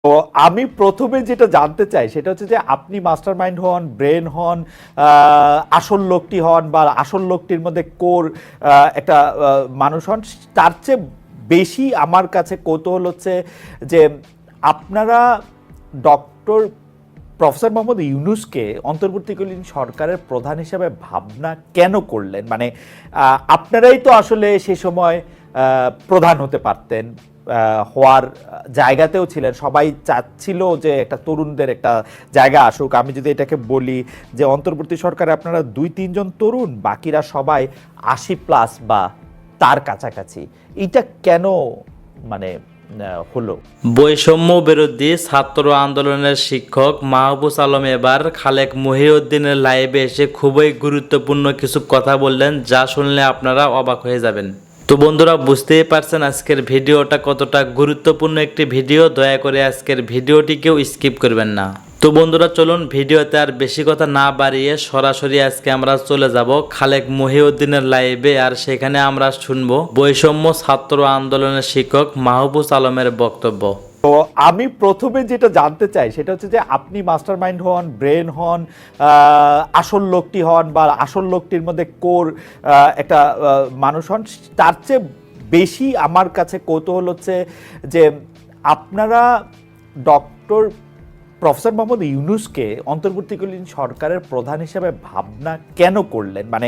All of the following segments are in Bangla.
তো আমি প্রথমে যেটা জানতে চাই সেটা হচ্ছে যে আপনি মাস্টারমাইন্ড হন, ব্রেন হন, আসল লোকটি হন বা আসল লোকটির মধ্যে কোর একটা মানুষ হন, তার চেয়ে বেশি আমার কাছে কৌতূহল হচ্ছে যে আপনারা ডক্টর প্রফেসর মোহাম্মদ ইউনূসকে অন্তর্বর্তীকালীন সরকারের প্রধান হিসেবে ভাবনা কেন করলেন? মানে আপনারাই তো আসলে সে সময় প্রধান হতে পারতেন, হওয়ার জায়গাতেও ছিলেন, সবাই চাচ্ছিল যে একটা তরুণদের একটা জায়গা আসুক। আমি যদি এটাকে বলি যে অন্তর্বর্তী সরকারে আপনারা ২-৩ জন তরুণ, বাকিরা সবাই ৮০+ বা তার কাছাকাছি, এটা কেন মানে হলো? বৈষম্য বিরোধী ছাত্র আন্দোলনের শিক্ষক মাহবুব আলম এবার খালেক মহিউদ্দিনের লাইভে এসে খুবই গুরুত্বপূর্ণ কিছু কথা বললেন, যা শুনলে আপনারা অবাক হয়ে যাবেন। তো বন্ধুরা, বুঝতেই পারছেন আজকের ভিডিওটা কতটা গুরুত্বপূর্ণ একটি ভিডিও। দয়া করে আজকের ভিডিওটি কেউ স্কিপ করবেন না। তো বন্ধুরা, চলুন ভিডিওতে আর বেশি কথা না বাড়িয়ে সরাসরি আজকে আমরা চলে যাব খালেক মহিউদ্দিনের লাইভে, আর সেখানে আমরা শুনবো বৈষম্য ছাত্র আন্দোলনের শিক্ষক মাহবুব আলমের বক্তব্য। তো আমি প্রথমে যেটা জানতে চাই সেটা হচ্ছে যে আপনি মাস্টারমাইন্ড হন, ব্রেন হন, আসল লোকটি হন বা আসল লোকটির মধ্যে কোর একটা মানুষ হন, তার চেয়ে বেশি আমার কাছে কৌতূহল হচ্ছে যে আপনারা ডক্টর প্রফেসর মোহাম্মদ ইউনূসকে অন্তর্বর্তীকালীন সরকারের প্রধান হিসেবে ভাবনা কেন করলেন? মানে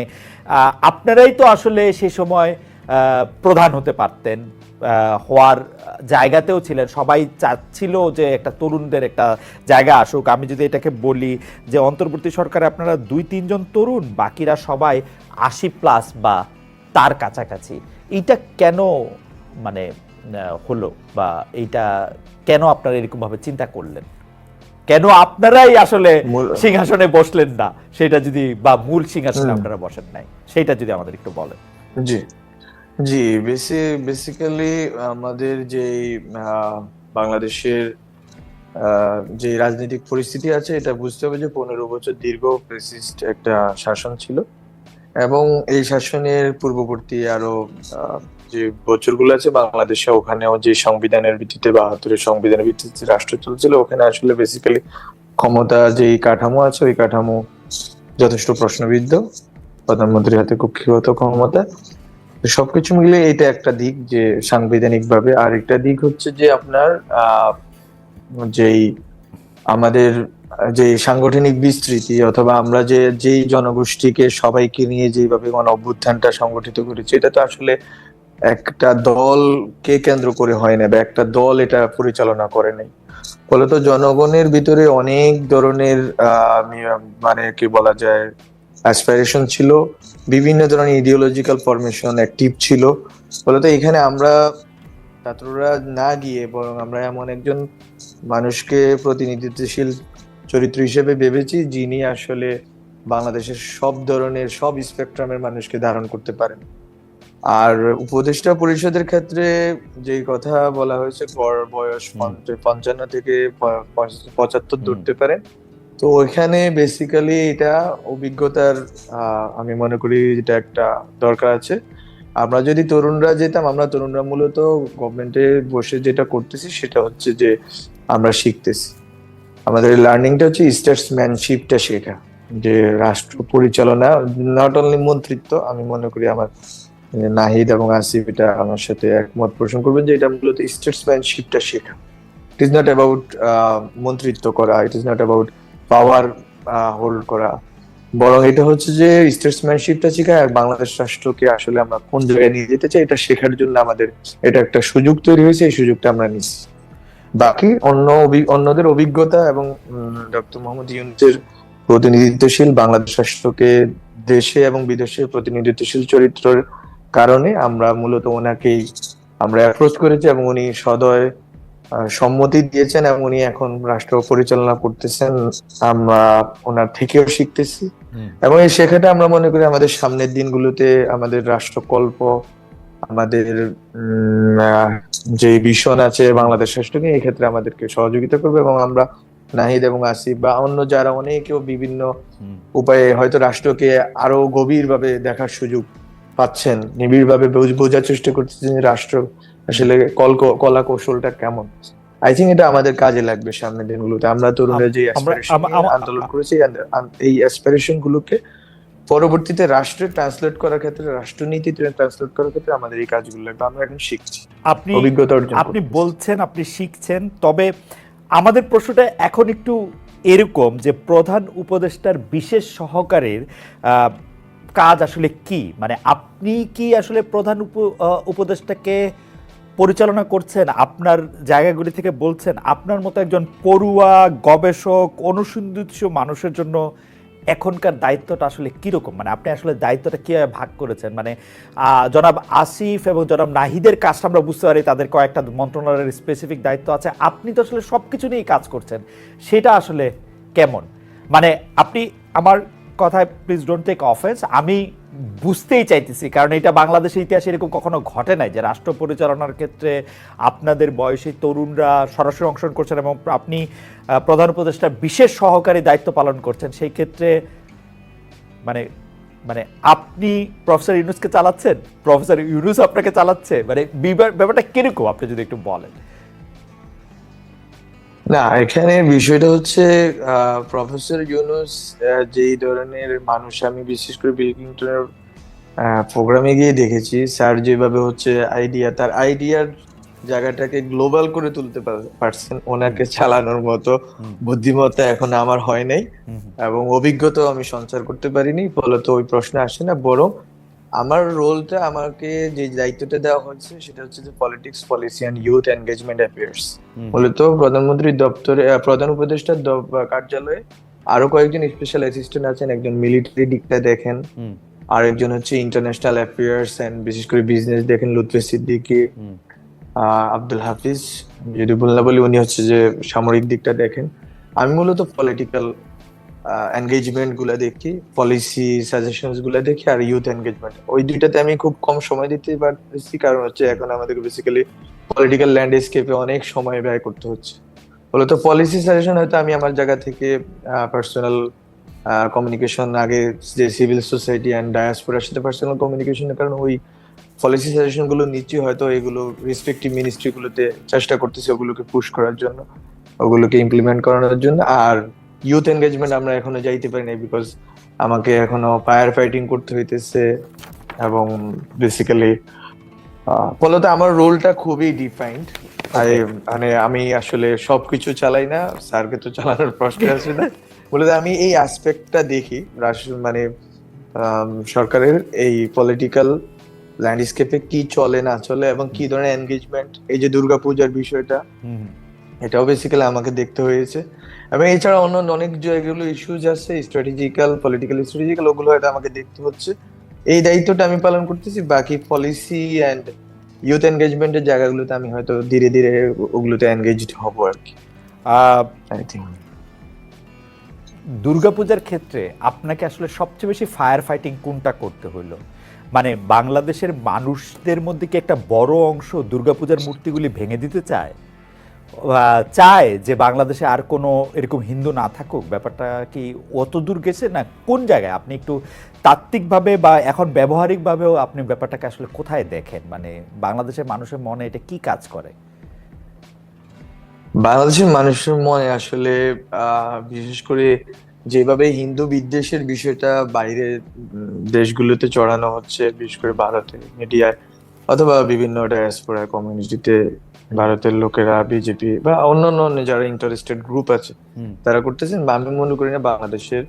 আপনারাই তো আসলে সে সময় প্রধান হতে পারতেন, হওয়ার জায়গাতেও ছিলেন, সবাই চাচ্ছিল যে একটা তরুণদের একটা জায়গা আসুক। আমি যদি এটাকে বলি যে অন্তর্বর্তী সরকারে আপনারা ২-৩ জন তরুণ, বাকিরা সবাই ৮০+ বা তার কাছাকাছি, এইটা কেন মানে হলো, বা এইটা কেন আপনারা এরকমভাবে চিন্তা করলেন? কেন আপনারাই আসলে সিংহাসনে বসলেন না, সেটা যদি, বা মূল সিংহাসনে আপনারা বসেন নাই, সেটা যদি আমাদের একটু বলেন। জি জি বেসিক্যালি আমাদের যে বাংলাদেশের যে রাজনৈতিক পরিস্থিতি আছে, এটা বুঝতে হবে যে 15 বছর দীর্ঘ ফ্যাসিস্ট একটা শাসন ছিল, এবং এই শাসনের পূর্ববর্তী আরো যে বছরগুলো আছে বাংলাদেশে, ওখানেও যে সংবিধানের ভিত্তিতে 72-এর সংবিধানের ভিত্তিতে রাষ্ট্র চলছিল, ওখানে আসলে বেসিক্যালি ক্ষমতা যেই কাঠামো আছে, ওই কাঠামো যথেষ্ট প্রশ্নবিদ্ধ। প্রধানমন্ত্রীর হাতে কক্ষিগত ক্ষমতা। সবকিছু মিলে এটা একটা দিক যে সাংবিধানিক ভাবে, আর একটা দিক হচ্ছে যে আপনার যেই আমাদের যে সাংগঠনিক বিস্তৃতি, অথবা আমরা যেই জনগোষ্ঠীকে সবাইকে নিয়ে যেভাবে গণ অভ্যুত্থানটা সংগঠিত করেছি, এটা তো আসলে একটা দলকে কেন্দ্র করে হয় না, বা একটা দল এটা পরিচালনা করে নাই। ফলত জনগণের ভিতরে অনেক ধরনের মানে কি বলা যায়, অ্যাসপিরেশন ছিল, বিভিন্ন ধরনের ইডিওলজিক্যাল ফরমেশন অ্যাক্টিভ ছিল। ফলত এখানে আমরা ছাত্ররা না গিয়ে বরং আমরা এমন একজন মানুষকে প্রতিনিধিত্বশীল চরিত্র হিসেবে ভেবেছি, যিনি আসলে বাংলাদেশের সব ধরনের সব স্পেকট্রামের মানুষকে ধারণ করতে পারেন। আর উপদেষ্টা পরিষদের ক্ষেত্রে যে কথা বলা হয়েছে, গড় বয়স 55 থেকে 75 ধরতে পারেন। তো ওইখানে বেসিক্যালি এটা অভিজ্ঞতার, আমি মনে করি এটা একটা দরকার আছে। আমরা যদি তরুণরা যেতাম, আমরা তরুণরা মূলত গভর্নমেন্টে বসে যেটা করতেছি সেটা হচ্ছে যে আমরা শিখতেছি, আমাদের লার্নিংটা হচ্ছে স্টেটসম্যানশিপটা শেখা, যে রাষ্ট্র পরিচালনা, নট অনলি মন্ত্রিত্ব। আমি মনে করি আমার নাহিদ এবং আসিফ এটা আমার সাথে একমত পোষণ করবেন যে এটা মূলত স্টেটসম্যানশিপটা শেখা। ইট ইজ নট অ্যাবাউট মন্ত্রিত্ব করা, ইট is not about power hold করা, বরং এটা হচ্ছে যে স্টেটসম্যানশিপটা শেখা, আর বাংলাদেশ রাষ্ট্রকে আসলে আমরা কোন জায়গায় নিয়ে যেতে চাই এটা শেখার জন্য আমাদের এটা একটা সুযোগ তৈরি হয়েছে, এই সুযোগটা আমরা নিচ্ছি। বাকি অন্যদের অভিজ্ঞতা এবং ডক্টর মোহাম্মদ ইউনূসের প্রতিনিধিত্বশীল বাংলাদেশ রাষ্ট্রকে দেশে এবং বিদেশে প্রতিনিধিত্বশীল চরিত্রের কারণে আমরা মূলত ওনাকেই আমরা অ্যাপ্রোচ করেছি, এবং উনি সদয় সম্মতি দিয়েছেন, এবং উনি এখন রাষ্ট্র পরিচালনা করতেছেন। আমরা ওনার থেকেও শিখতেছি, এবং এই শেখাটা আমরা মনে করি আমাদের সামনের দিনগুলোতে আমাদের রাষ্ট্রকল্প, আমাদের যে ভিশন আছে বাংলাদেশ রাষ্ট্রকে, এই ক্ষেত্রে আমাদেরকে সহযোগিতা করবে। এবং আমরা নাহিদ এবং আসিফ বা অন্য যারা অনেকেও বিভিন্ন উপায়ে হয়তো রাষ্ট্রকে আরো গভীর ভাবে দেখার সুযোগ পাচ্ছেন, নিবিড় ভাবে বোঝার চেষ্টা করতেছেন রাষ্ট্র আসলে কলা কৌশলটা কেমন। আই থিঙ্ক এটা আমাদের কাজে লাগবে সামনের দিনগুলোতে। আমরা তরুণরা যে আমরা অ্যাসপিরেশন নিয়ে আন্দোলন করেছি, এই অ্যাসপিরেশন গুলোকে পরবর্তীতে রাষ্ট্রে ট্রান্সলেট করার ক্ষেত্রে, রাষ্ট্রনীতিতে ট্রান্সলেট করার ক্ষেত্রে আমাদের এই কাজগুলো লাগবে। আমরা এখন শিখছি, আপনি অভিজ্ঞতা অর্জন আপনি করতেছি। বলছেন আপনি শিখছেন, তবে আমাদের প্রশ্নটা এখন একটু এরকম যে প্রধান উপদেষ্টার বিশেষ সহকারীর কাজ আসলে কি, মানে আপনি কি আসলে প্রধান উপদেষ্টাকে পরিচালনা করছেন, আপনার জায়গাগুলি থেকে বলছেন, আপনার মতো একজন পড়ুয়া গবেষক অনুসন্ধিৎসু মানুষের জন্য এখনকার দায়িত্বটা আসলে কিরকম, মানে আপনি আসলে দায়িত্বটা কিভাবে ভাগ করেছেন, মানে জনাব আসিফ এবং জনাব নাহিদের কাজটা আমরা বুঝতে পারি, তাদের কয়েকটা মন্ত্রণালয়ের স্পেসিফিক দায়িত্ব আছে, আপনি তো আসলে সব কিছু নিয়েই কাজ করছেন, সেটা আসলে কেমন? মানে আপনি আমার কথায় প্লিজ ডোন্ট টেক অফেন্স, আমি বুঝতেই চাইতেছি, কারণ এটা বাংলাদেশের ইতিহাসে এরকম কখনো ঘটে নাই যে রাষ্ট্র পরিচালনার ক্ষেত্রে আপনাদের বয়সী তরুণরা সরাসরি অংশগ্রহণ করছেন এবং আপনি প্রধান উপদেষ্টার বিশেষ সহকারী দায়িত্ব পালন করছেন। সেই ক্ষেত্রে মানে মানে আপনি প্রফেসর ইউনুসকে চালাচ্ছেন, প্রফেসর ইউনুস আপনাকে চালাচ্ছে, মানে ব্যাপারটা কিরকম আপনি যদি একটু বলেন। না, এখানে বিষয়টা হচ্ছে প্রফেসর ইউনুস যেই ধরনের মানুষ, আমি বিশেষ করে বিল ক্লিনটনের প্রোগ্রামে গিয়ে দেখেছি, স্যার যেভাবে হচ্ছে তার আইডিয়ার জায়গাটাকে গ্লোবাল করে তুলতে পারছেন, ওনাকে চালানোর মতো বুদ্ধিমত্তা এখন আমার হয় নাই এবং অভিজ্ঞতাও আমি সঞ্চার করতে পারিনি, ফলত ওই প্রশ্ন আসে না। বরং আমার রোলটা, আমাকে যে দায়িত্বটা দেওয়া হয়েছে সেটা হচ্ছে যে politics, policy and youth engagement affairs. মূলত প্রধানমন্ত্রীর দপ্তরে, প্রধান উপদেষ্টার কার্যালয়ে আরো কয়েকজন স্পেশাল অ্যাসিস্ট্যান্ট আছেন। একজন মিলিটারি দিকটা দেখেন, আরেকজন হচ্ছে ইন্টারন্যাশনাল অ্যাফেয়ার্স এন্ড বিশেষ করে বিজনেস দেখেন লুৎফে সিদ্দিকী, আব্দুল হাফিজ যদি ভুল না বলি, উনি হচ্ছে যে সামরিক দিকটা দেখেন। আমি মূলত পলিটিক্যাল এনগেজমেন্ট গুলা দেখি, পলিসি সাজেশনস গুলা দেখি, আর ইউথ এনগেজমেন্ট, ওই দুইটাতে আমি খুব কম সময় দিতে পারছি, কারণ হচ্ছে এখন আমাদেরকে বেসিক্যালি পলিটিক্যাল ল্যান্ডস্কেপে অনেক সময় ব্যয় করতে হচ্ছে। মূলত পলিসি সাজেশন হয়তো আমি আমার জায়গা থেকে পার্সোনাল কমিউনিকেশন, আগে যে সিভিল সোসাইটি অ্যান্ড ডায়াসপোরার সাথে পার্সোনাল কমিউনিকেশনের কারণে ওই পলিসি সাজেশন গুলো নিচ্ছি, হয়তো এগুলো রেসপেক্টিভ মিনিস্ট্রি গুলোতে চেষ্টা করতেছি ওগুলোকে পুশ করার জন্য, ওগুলোকে ইমপ্লিমেন্ট করানোর জন্য। আর ইউথ এনগেজমেন্ট আমরা এখনো যাইতে পারি না, বিকজ আমাকে এখনো ফায়ার ফাইটিং করতে হইতেছে এবং বেসিক্যালি ফলত আমার রোলটা খুবই ডিফাইন্ড। মানে আমি আসলে সবকিছু চালাই না, স্যারকে তো চালানোর প্রশ্ন আসে না। মূলত আমি এই অ্যাসপেক্টটা দেখি মানে সরকারের এই পলিটিক্যাল ল্যান্ডস্কেপে কি চলে না চলে এবং কি ধরনের এনগেজমেন্ট, এই যে দুর্গাপূজার বিষয়টা, এটাও বেসিক্যালি আমাকে দেখতে হয়েছে। এবং এছাড়া অন্য অনেক জায়গাগুলো ইস্যুজ আছে, স্ট্র্যাটেজিক্যাল, পলিটিক্যাল স্ট্র্যাটেজিক্যাল, ওগুলো হয়তো আমাকে দেখতে হচ্ছে। এই দায়িত্বটা আমি পালন করতেছি। বাকি পলিসি অ্যান্ড ইউথ এনগেজমেন্টের জায়গাগুলোতে আমি হয়তো ধীরে ধীরে ওগুলোতে এনগেজড হব আর কি। আই থিঙ্ক দুর্গাপূজার ক্ষেত্রে আপনাকে আসলে সবচেয়ে বেশি ফায়ার ফাইটিং কোনটা করতে হলো, মানে বাংলাদেশের মানুষদের মধ্যে কি একটা বড় অংশ দুর্গাপূজার মূর্তিগুলি ভেঙে দিতে চায়, চায় যে বাংলাদেশে আর কোনো এরকম হিন্দু না থাকুক, ব্যাপারটা কি অত দূর গেছে না কোন জায়গায়? আপনি একটু তাত্ত্বিকভাবে বা এখন ব্যবহারিকভাবেও আপনি ব্যাপারটাকে আসলে কোথায় দেখেন, মানে বাংলাদেশের মানুষের মনে এটা কি কাজ করে? বাংলাদেশের মানুষের মনে আসলে বিশেষ করে যেভাবে হিন্দু বিদ্বেষের বিষয়টা বাইরে দেশগুলোতে চড়ানো হচ্ছে, বিশেষ করে ভারতের মিডিয়ায় অথবা বিভিন্ন ডায়াসপোরা কমিউনিটিতে, ভারতের লোকেরা, বিজেপি বা অন্যান্য যারা ইন্টারেস্টেড গ্রুপ আছে তারা করতেছেন, আমি মনে করি না বাংলাদেশের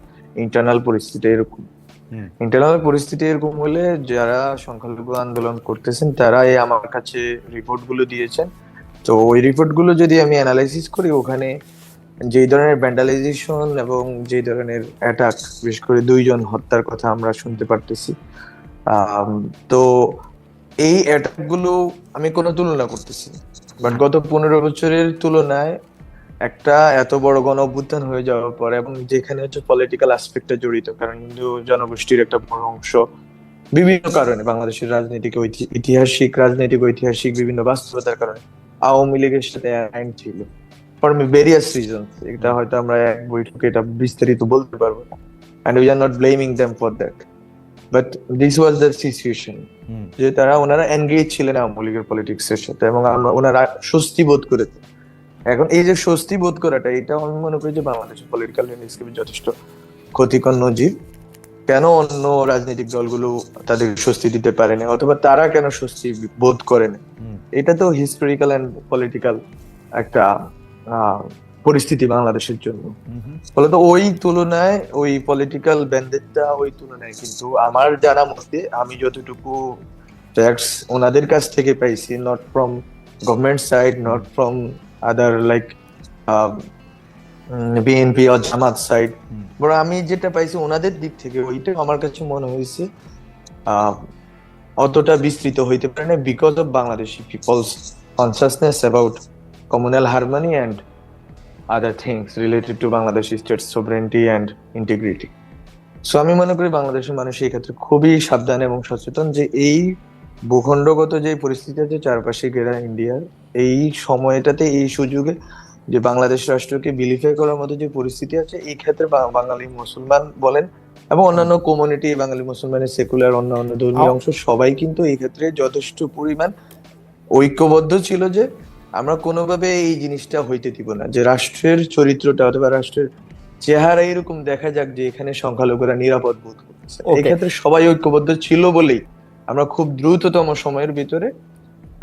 ইন্টারনাল পরিস্থিতি এরকম। ইন্টারনাল পরিস্থিতি এরকম হলে যারা সংখ্যালঘু আন্দোলন করতেছেন তারা এই আমার কাছে রিপোর্ট গুলো দিয়েছেন। তো ওই রিপোর্ট গুলো যদি আমি অ্যানালাইসিস করি, ওখানে যেই ধরনের ভ্যান্ডালাইজেশন এবং যেই ধরনের অ্যাটাক, বিশেষ করে 2 জন হত্যার কথা আমরা শুনতে পারতেছি, তো এই অ্যাটাক গুলো আমি কোনো তুলনা করতেছি না, বাট গত 15 বছরের তুলনায় একটা এত বড় গণ অভ্যুত্থান হয়ে যাওয়ার পর, এবং যেখানে হচ্ছে পলিটিক্যাল অ্যাসপেক্টটা জড়িত, কারণ হিন্দু জনগোষ্ঠীর একটা বড় অংশ বিভিন্ন কারণে, বাংলাদেশের রাজনৈতিক রাজনৈতিক ঐতিহাসিক বিভিন্ন বাস্তবতার কারণে আওয়ামী লীগের সাথে অ্যালাইন ছিল ফর ভেরিয়াস রিজনস। এটা হয়তো আমরা এক বৈঠকে এটা বিস্তারিত বলতে পারবো না, and we are not blaming them for that, but this was the situation, যে ওনারা এনগেজ ছিলেন আওয়ামী লীগের পলিটিক্স এর সাথে এবং ওনারা স্বস্তি বোধ করেছেন। এখন এই যে স্বস্তি বোধ করাটা, এটা আমি মনে করি যে বাংলাদেশের পলিটিক্যাল ল্যান্ডস্কেপে যথেষ্ট ক্ষতিকর নজির। কেন অন্য রাজনৈতিক দলগুলো তাদের স্বস্তি দিতে পারেনি, অথবা তারা কেন স্বস্তি বোধ করেনি, এটা তো হিস্টোরিক্যাল এন্ড পলিটিক্যাল একটা পরিস্থিতি বাংলাদেশের জন্য। ফলত ওই তুলনায়, ওই পলিটিক্যাল ব্যান্ডেডটা ওই তুলনায় কিন্তু আমার জানা মতে, আমি যতটুকু ট্যাক্স ওনাদের কাছ থেকে পাইছি, not from government side, not from other like BNP ও জামাত সাইড, বরং আমি যেটা পাইছি ওনাদের দিক থেকে, ওইটা আমার কাছে মনে হয়েছে অতটা বিস্তৃত হইতে পারে না, because of Bangladeshi people's consciousness about communal harmony and other things related to Bangladeshi state sovereignty and integrity. So আমি মনে করি বাংলাদেশের মানুষ এই ক্ষেত্রে খুবই সাবধান এবং সচেতন, যে এই ভূখণ্ডগত যে পরিস্থিতি আছে চারপাশে ঘেরা ইন্ডিয়ার, এই সময়টাতে, এই সুযোগে যে বাংলাদেশ রাষ্ট্রকে বিলিফাই করার মতো যে পরিস্থিতি আছে, এই ক্ষেত্রে বাঙালি মুসলমান বলেন এবং অন্যান্য কমিউনিটি, বাঙালি মুসলমানের সেকুলার অন্যান্য ধর্মীয় অংশ, সবাই কিন্তু এই ক্ষেত্রে যথেষ্ট পরিমাণ ঐক্যবদ্ধ ছিল যে আমরা কোনোভাবে এই জিনিসটা হইতে দিব না, যে রাষ্ট্রের চরিত্রটা অথবা রাষ্ট্রের চেহারা এরকম দেখা যাক যে এখানে সংখ্যালঘুরা নিরাপদ বোধ করছে। এই ক্ষেত্রে সবাই ঐক্যবদ্ধ ছিল বলেই আমরা খুব দ্রুততম সময়ের ভিতরে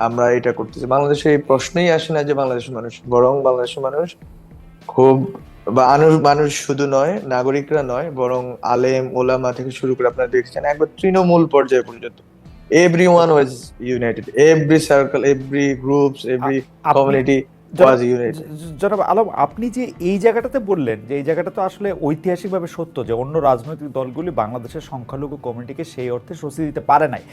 আমরা এটা করতেছি। বাংলাদেশে এই প্রশ্নই আসে না যে বাংলাদেশের মানুষ, বরং বাংলাদেশের মানুষ খুব, বা মানুষ শুধু নয়, নাগরিকরা নয়, বরং আলেম ওলামা থেকে শুরু করে আপনারা দেখছেন একবার তৃণমূল পর্যায়ে পর্যন্ত everyone was united, every circle, every groups, every community was united. জনাব আলম, আপনি যে এই জায়গাটাতে বললেন যে এই জায়গাটা তো আসলে ঐতিহাসিকভাবে সত্য যে অন্য রাজনৈতিক দলগুলি বাংলাদেশের সংখ্যালঘু কমিউনিটিকে সেই অর্থে স্বস্তি দিতে পারে নাই।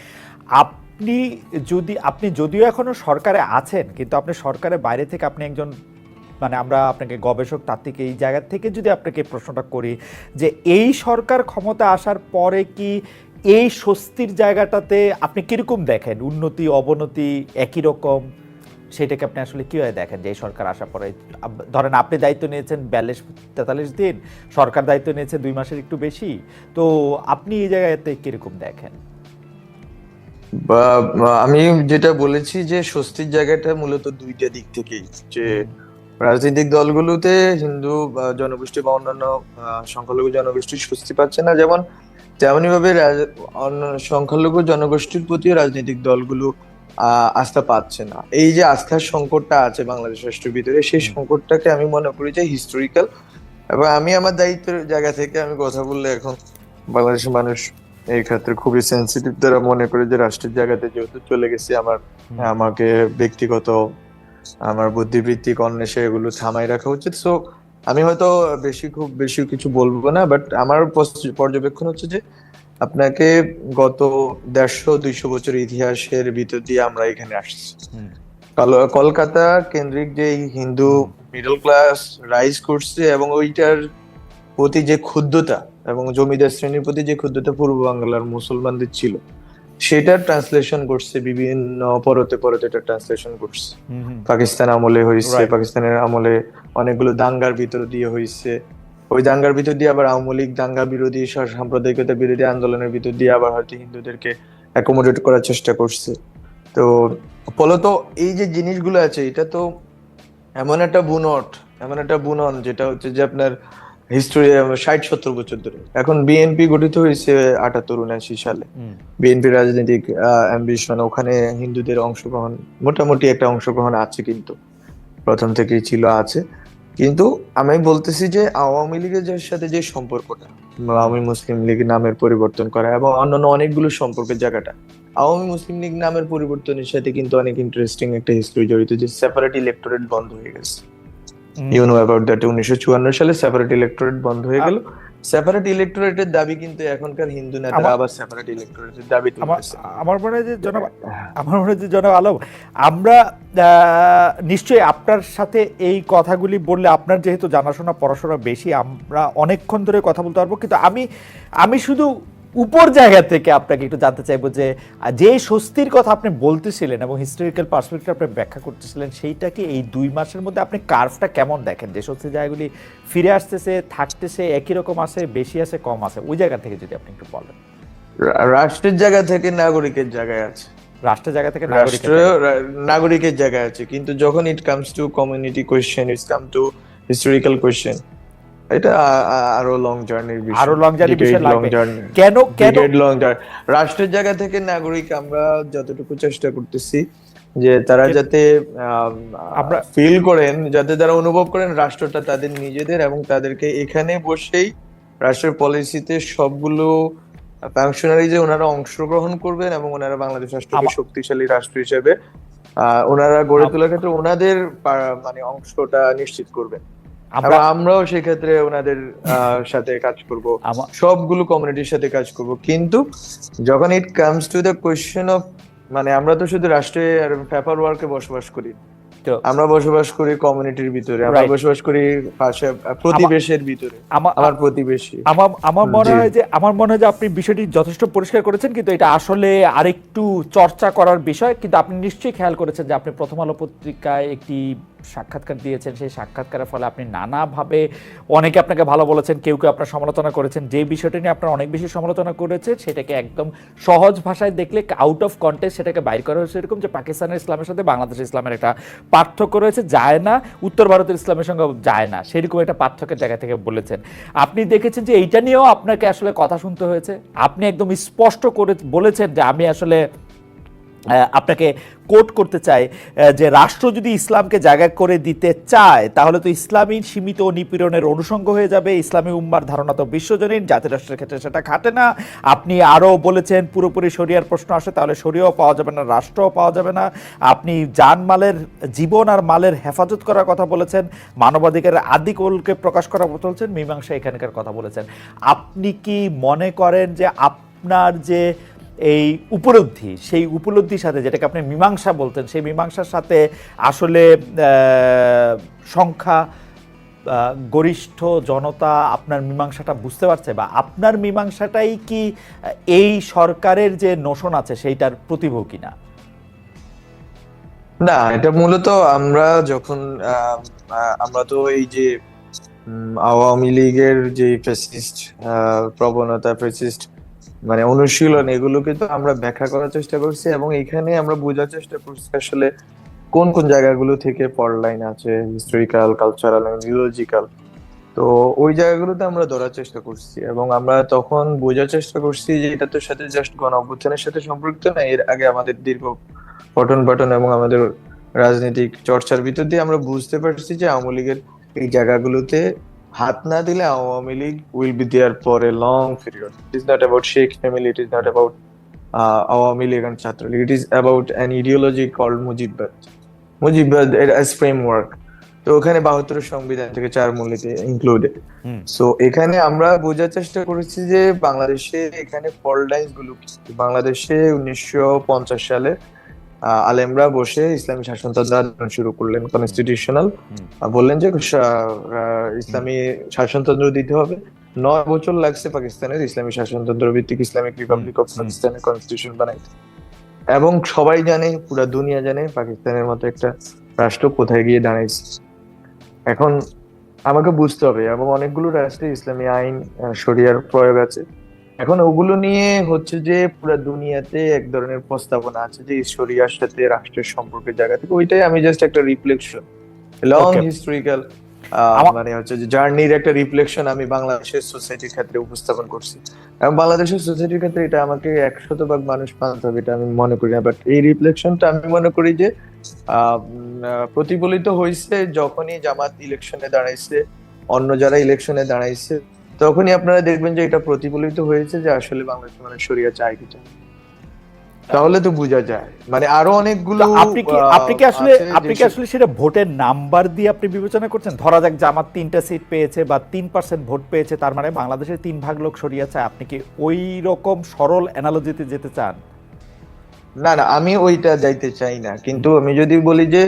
আপনি যদিও এখনো সরকারে আছেন, কিন্তু আপনি সরকারের বাইরে থেকে, আপনি একজন, মানে আমরা আপনাকে গবেষক তাত্ত্বিক, এই জায়গা থেকে যদি আপনাকে প্রশ্নটা করি যে এই সরকার ক্ষমতা আসার পরে কি এই স্বস্তির জায়গাটাতে আপনি কিরকম দেখেন? উন্নতি অবনতি একই রকম, সেটাকে আপনি আসলে কিভাবে দেখেন যে এই সরকার আসার পরে? ধরেন আপনি দায়িত্ব নিয়েছেন 42-43 দিন, সরকার দায়িত্ব নিয়েছে 2 মাসের একটু বেশি, তো আপনি এই জায়গাতে কিরকম দেখেন? আমি যেটা বলেছি যে স্বস্তির জায়গাটা মূলত দুইটা দিক থেকেই, যে রাজনৈতিক দলগুলোতে হিন্দু জনগোষ্ঠী বা অন্যান্য সংখ্যালঘু জনগোষ্ঠী স্বস্তি পাচ্ছে না, যেমন তেমনি ভাবে সংখ্যালঘু জনগোষ্ঠীর প্রতিও রাজনৈতিক দলগুলো আস্থা পাচ্ছে না। এই যে আস্থার সংকটটা আছে বাংলাদেশ রাষ্ট্রের ভিতরে, সেই সংকটটাকে আমি মনে করি যে হিস্টোরিক্যাল, এবং আমি আমার দায়িত্বের জায়গা থেকে আমি কথা বললে এখন বাংলাদেশের মানুষ এই ক্ষেত্রে খুবই সেন্সিটিভ, তারা মনে করে যে রাষ্ট্রের জায়গাতে যেহেতু চলে গেছি, আমাকে ব্যক্তিগত আমার বুদ্ধিবৃত্তিক অন্বেষে এগুলো থামাই রাখা উচিত। সো আমি হয়তো খুব বেশি কিছু বলবো না, বাট আমার পর্যবেক্ষণ হচ্ছে যে আপনাকে গত 150-200 বছরের ইতিহাসের ভিতর দিয়ে আমরা এখানে আসছি। কলকাতা কেন্দ্রিক যে হিন্দু মিডল ক্লাস রাইজ করছে, এবং ওইটার প্রতি যে ক্ষুব্ধতা এবং জমিদার শ্রেণীর প্রতি যে ক্ষুব্ধতা পূর্ব বাংলার মুসলমানদের ছিল, সেটার ট্রান্সলেশন করছে বিভিন্ন পরতে এটা ট্রান্সলেশন করছে। পাকিস্তান আমলে হয়েছে, পাকিস্তানের আমলে অনেকগুলো দাঙ্গার ভিতর দিয়ে হয়েছে, ওই দাঙ্গার ভিতর দিয়ে আবার আওয়ামী লীগ দাঙ্গা বিরোধী, সাম্প্রদায়িকতা বিরোধী আন্দোলনের ভিতর দিয়ে আবার হয়তো হিন্দুদেরকে অ্যাকোমোডেট করার চেষ্টা করছে। তো ফলত এই যে জিনিসগুলো আছে, এটা তো এমন একটা বুনন যেটা হচ্ছে যে আপনার হিস্টোরি 60-70 বছর ধরে। এখন বিএনপি গঠিত হয়েছে 78-79 সালে। বিএনপি রাজনৈতিক অ্যাম্বিশন, ওখানে হিন্দুদের অংশগ্রহণ, মোটামুটি একটা অংশগ্রহণ আছে, কিন্তু প্রথম থেকেই ছিল, আছে। কিন্তু আমি বলতেছি যে আওয়ামী লীগের সাথে যে সম্পর্কটা, আওয়ামী মুসলিম লীগ নামের পরিবর্তন করা এবং অন্যান্য অনেকগুলো সম্পর্কের জায়গাটা, আওয়ামী মুসলিম লীগ নামের পরিবর্তনের সাথে কিন্তু অনেক ইন্টারেস্টিং একটা হিস্ট্রি জড়িত, যে সেপারেট ইলেক্টোরেট বন্ধ হয়ে গেছে। You know about that. 1954 সালে সেপারেট ইলেক্টোরেট বন্ধ হয়ে গেল। সেপারেট ইলেক্টোরেটের দাবি কিন্তু এখনকার হিন্দু নেতারা আবার সেপারেট ইলেক্টোরেটের দাবি তুলতেছে। আমার মনে হয় যে জনাব আলম, আমরা নিশ্চয়ই আপনার সাথে এই কথাগুলি বললে, আপনার যেহেতু জানাশোনা পড়াশোনা বেশি, আমরা অনেকক্ষণ ধরে কথা বলতে পারবো, কিন্তু আমি শুধু উপর জায়গা থেকে আপনাকে একটু জানতে চাইবো যে স্বস্তির কথা আপনি বলতেছিলেন এবং হিস্টোরিক্যাল পার্সপেক্টিভ আপনি ব্যাখ্যা করতেছিলেন, সেইটা কি এই 2 মাসের মধ্যে আপনি কার্ভটা কেমন দেখেন? যে স্বস্তির জায়গাগুলি ফিরে আসতেছে, থাকতেছে, একই রকম আছে, বেশি আছে, কম আছে, ওই জায়গা থেকে যদি আপনি একটু বলেন। রাষ্ট্রের জায়গা থেকে নাগরিকের জায়গায় আছে, রাষ্ট্রের জায়গা থেকে নাগরিকের রাষ্ট্র জায়গায়। নাগরিকের জায়গায় আছে, কিন্তু যখন it comes to community question, it's come to historical question, এটা আরো লং জার্নির আরো বিষয়, লং জার্নি ডিকেড বিষয় লং লাগবে। জার্নি, কেন কেন ডিকেড লং জার্নি। রাষ্ট্রের জায়গা থেকে নাগরিক আমরা যতটুকু চেষ্টা করতেছি যে তারা যে যাতে আমরা ফিল করেন, যাতে তারা অনুভব করেন রাষ্ট্রটা তাদের নিজেদের, এবং তাদেরকে এখানে বসেই রাষ্ট্রের পলিসিতে সবগুলো ফাংশনারিজে ওনারা অংশগ্রহণ করবেন, এবং ওনারা বাংলাদেশ রাষ্ট্রকে আমা- শক্তিশালী রাষ্ট্র হিসেবে ওনারা গড়ে আম- তোলার ক্ষেত্রে ওনাদের মানে অংশটা নিশ্চিত করবেন। আমরা এবং আমরাও সেক্ষেত্রে ওনাদের সাথে কাজ করব, আমা- সবগুলো কমিউনিটির সাথে কাজ করব। কিন্তু যখন it comes to the question of, মানে আমরা তো শুধু রাষ্ট্রে আর পেপার ওয়ার্কে বসবাস করি না। তো আমরা বসবাস করি কমিউনিটির ভিতরে, আমরা রাইট বসবাস করি পাশে প্রতিবেশের ভিতরে, আমার প্রতিবেশী। আমার আমার মনে জি। হয় যে আপনি বিষয়টি যথেষ্ট পরিষ্কার করেছেন, কিন্তু এটা আসলে আরেকটু চর্চা করার বিষয়। কিন্তু আপনি নিশ্চয়ই খেয়াল করেছেন যে আপনি প্রথম আলো পত্রিকায় একটি সাক্ষাৎকার দিয়েছেন, সেই সাক্ষাৎকারের ফলে আপনি নানাভাবে অনেকে আপনাকে ভালো বলেছেন, কেউ কেউ আপনার সমালোচনা করেছেন। যে বিষয়টা নিয়ে আপনার অনেক বেশি সমালোচনা করেছে সেটাকে একদম সহজ ভাষায় দেখলে আউট অফ কন্টেক্সট সেটাকে বাইর করা হয়েছে এরকম, যে পাকিস্তানের ইসলামের সাথে বাংলাদেশের ইসলামের একটা পার্থক্য রয়েছে, যায় না, উত্তর ভারতের ইসলামের সঙ্গে যায় না, সেরকম একটা পার্থক্যের জায়গা থেকে বলেছেন। আপনি দেখেছেন যে এইটা নিয়েও আপনাকে আসলে কথা শুনতে হয়েছে। আপনি একদম স্পষ্ট করে বলেছেন যে আমি আসলে আপনাকে কোট করতে চাই যে রাষ্ট্র যদি ইসলামকে জায়গা করে দিতে চায় তাহলে তো ইসলামী সীমিত নিপীড়নের অনুষঙ্গ হয়ে যাবে। ইসলামী উম্মার ধারণা তো বিশ্বজনীন, জাতি রাষ্ট্রের ক্ষেত্রে সেটা খাটে না। আপনি আরও বলেছেন পুরোপুরি শরিয়ার প্রশ্ন আসে তাহলে শরিয়াও পাওয়া যাবে না, রাষ্ট্রও পাওয়া যাবে না। আপনি জানমালের, জীবন আর মালের হেফাজত করার কথা বলেছেন, মানবাধিকারের আদিকোলকে প্রকাশ করার কথা বলেছেন, মীমাংসা এখানকার কথা বলেছেন। আপনি কি মনে করেন যে আপনার যে এই উপলব্ধি, সেই উপলব্ধির সাথে যেটাকে আপনি মীমাংসা বলতেন, সেই মীমাংসার সাথে আসলে সংখ্যা গরিষ্ঠ জনতা আপনার মীমাংসাটা বুঝতে পারছে, বা আপনার মীমাংসাটাই কি এই সরকারের যে নোশন আছে সেইটার প্রতিভূ কিনা? না, এটা মূলত আমরা যখন আমরা তো এই যে আওয়ামী লীগের যে ফ্যাসিস্ট প্রবণতা, ফ্যাসিস্ট মানে অনুশীলন, এগুলোকে তো আমরা ব্যাখ্যা করার চেষ্টা করছি, এবং এখানে আমরা বোঝার চেষ্টা করছি আসলে কোন কোন জায়গাগুলো থেকে ফল্ট লাইন আছে, হিস্টোরিক্যাল, কালচারাল, ইডিওলজিক্যাল। তো ওই জায়গাগুলোতে আমরা ধরার চেষ্টা করছি, এবং আমরা তখন বোঝার চেষ্টা করছি যে এটা তো সাথে জাস্ট গণ অভ্যুত্থানের সাথে সম্পর্কিত না, এর আগে আমাদের দীর্ঘ পঠন পাঠন এবং আমাদের রাজনৈতিক চর্চার ভিতর দিয়ে আমরা বুঝতে পারছি যে আওয়ামী লীগের এই জায়গাগুলোতে হাত না দিলে Awami League will be there for a long period. It is not about Sheikh family, it is not about Awami League and Chhatra League, it is about an ideology called Mujibbad as framework. তো ওখানে 72 সংবিধান থেকে 4 মূলনীতি ইনক্লুডেড। সো এখানে আমরা বোঝার চেষ্টা করেছি যে বাংলাদেশে এখানে ফল্ট লাইনস গুলো কি। বাংলাদেশে 1950 সালে আলেমরা বসে ইসলামী শাসনতন্ত্র আন্দোলন শুরু করলেন, কনস্টিটিউশনাল, বললেন যে ইসলামী শাসনতন্ত্র দিতে হবে। 9 বছর লাগছে পাকিস্তানের ইসলামী শাসনতন্ত্র ভিত্তিক ইসলামিক রিপাবলিক অফ পাকিস্তানের কনস্টিটিউশন বানাইতে। এবং সবাই জানে, পুরা দুনিয়া জানে পাকিস্তানের মতো একটা রাষ্ট্র কোথায় গিয়ে দাঁড়াইছে। এখন আমাকে বুঝতে হবে, এবং অনেকগুলো রাষ্ট্রে ইসলামী আইন, শরিয়ার প্রয়োগ আছে। এখন ওগুলো নিয়ে হচ্ছে যে পুরা দুনিয়াতে এক ধরনের প্রস্তাবনা আছে যে শরিয়ার সাথে রাষ্ট্রের সম্পর্কের জায়গা থেকে, ওইটাই আমি জাস্ট একটা রিফ্লেকশন, লং হিস্টোরিক্যাল মানে হচ্ছে যে জার্নির একটা রিফ্লেকশন আমি বাংলাদেশের সোসাইটির ক্ষেত্রে উপস্থাপন করছি। এবং বাংলাদেশের সোসাইটির ক্ষেত্রে এটা আমাকে 100% মানুষ মানতে হবে এটা আমি মনে করি না, বাট এই রিফ্লেকশনটা আমি মনে করি যে প্রতিফলিত হয়েছে যখনই জামাত ইলেকশনে দাঁড়াইছে, অন্য যারা ইলেকশনে দাঁড়াইছে, তখনই আপনারা দেখবেন যে এটা প্রতিফলিত হয়েছে যে আসলে বাংলাদেশ মানে শরিয়া চায় কি চায়। তাহলে তো বোঝা যায়, মানে আরো অনেকগুলো আপনি কি আসলে সেটা ভোটের নাম্বার দিয়ে আপনি বিবেচনা করছেন? ধরা যাক জামাত 3টা সিট পেয়েছে বা 3% ভোট পেয়েছে, তার মানে বাংলাদেশের 3 ভাগ লোক শরিয়া চায়। আপনি কি ওই রকম সরল অ্যানালজিতে যেতে চান? না না, আমি ওইটা যাইতে চাই না, কিন্তু আমি যদি বলি যে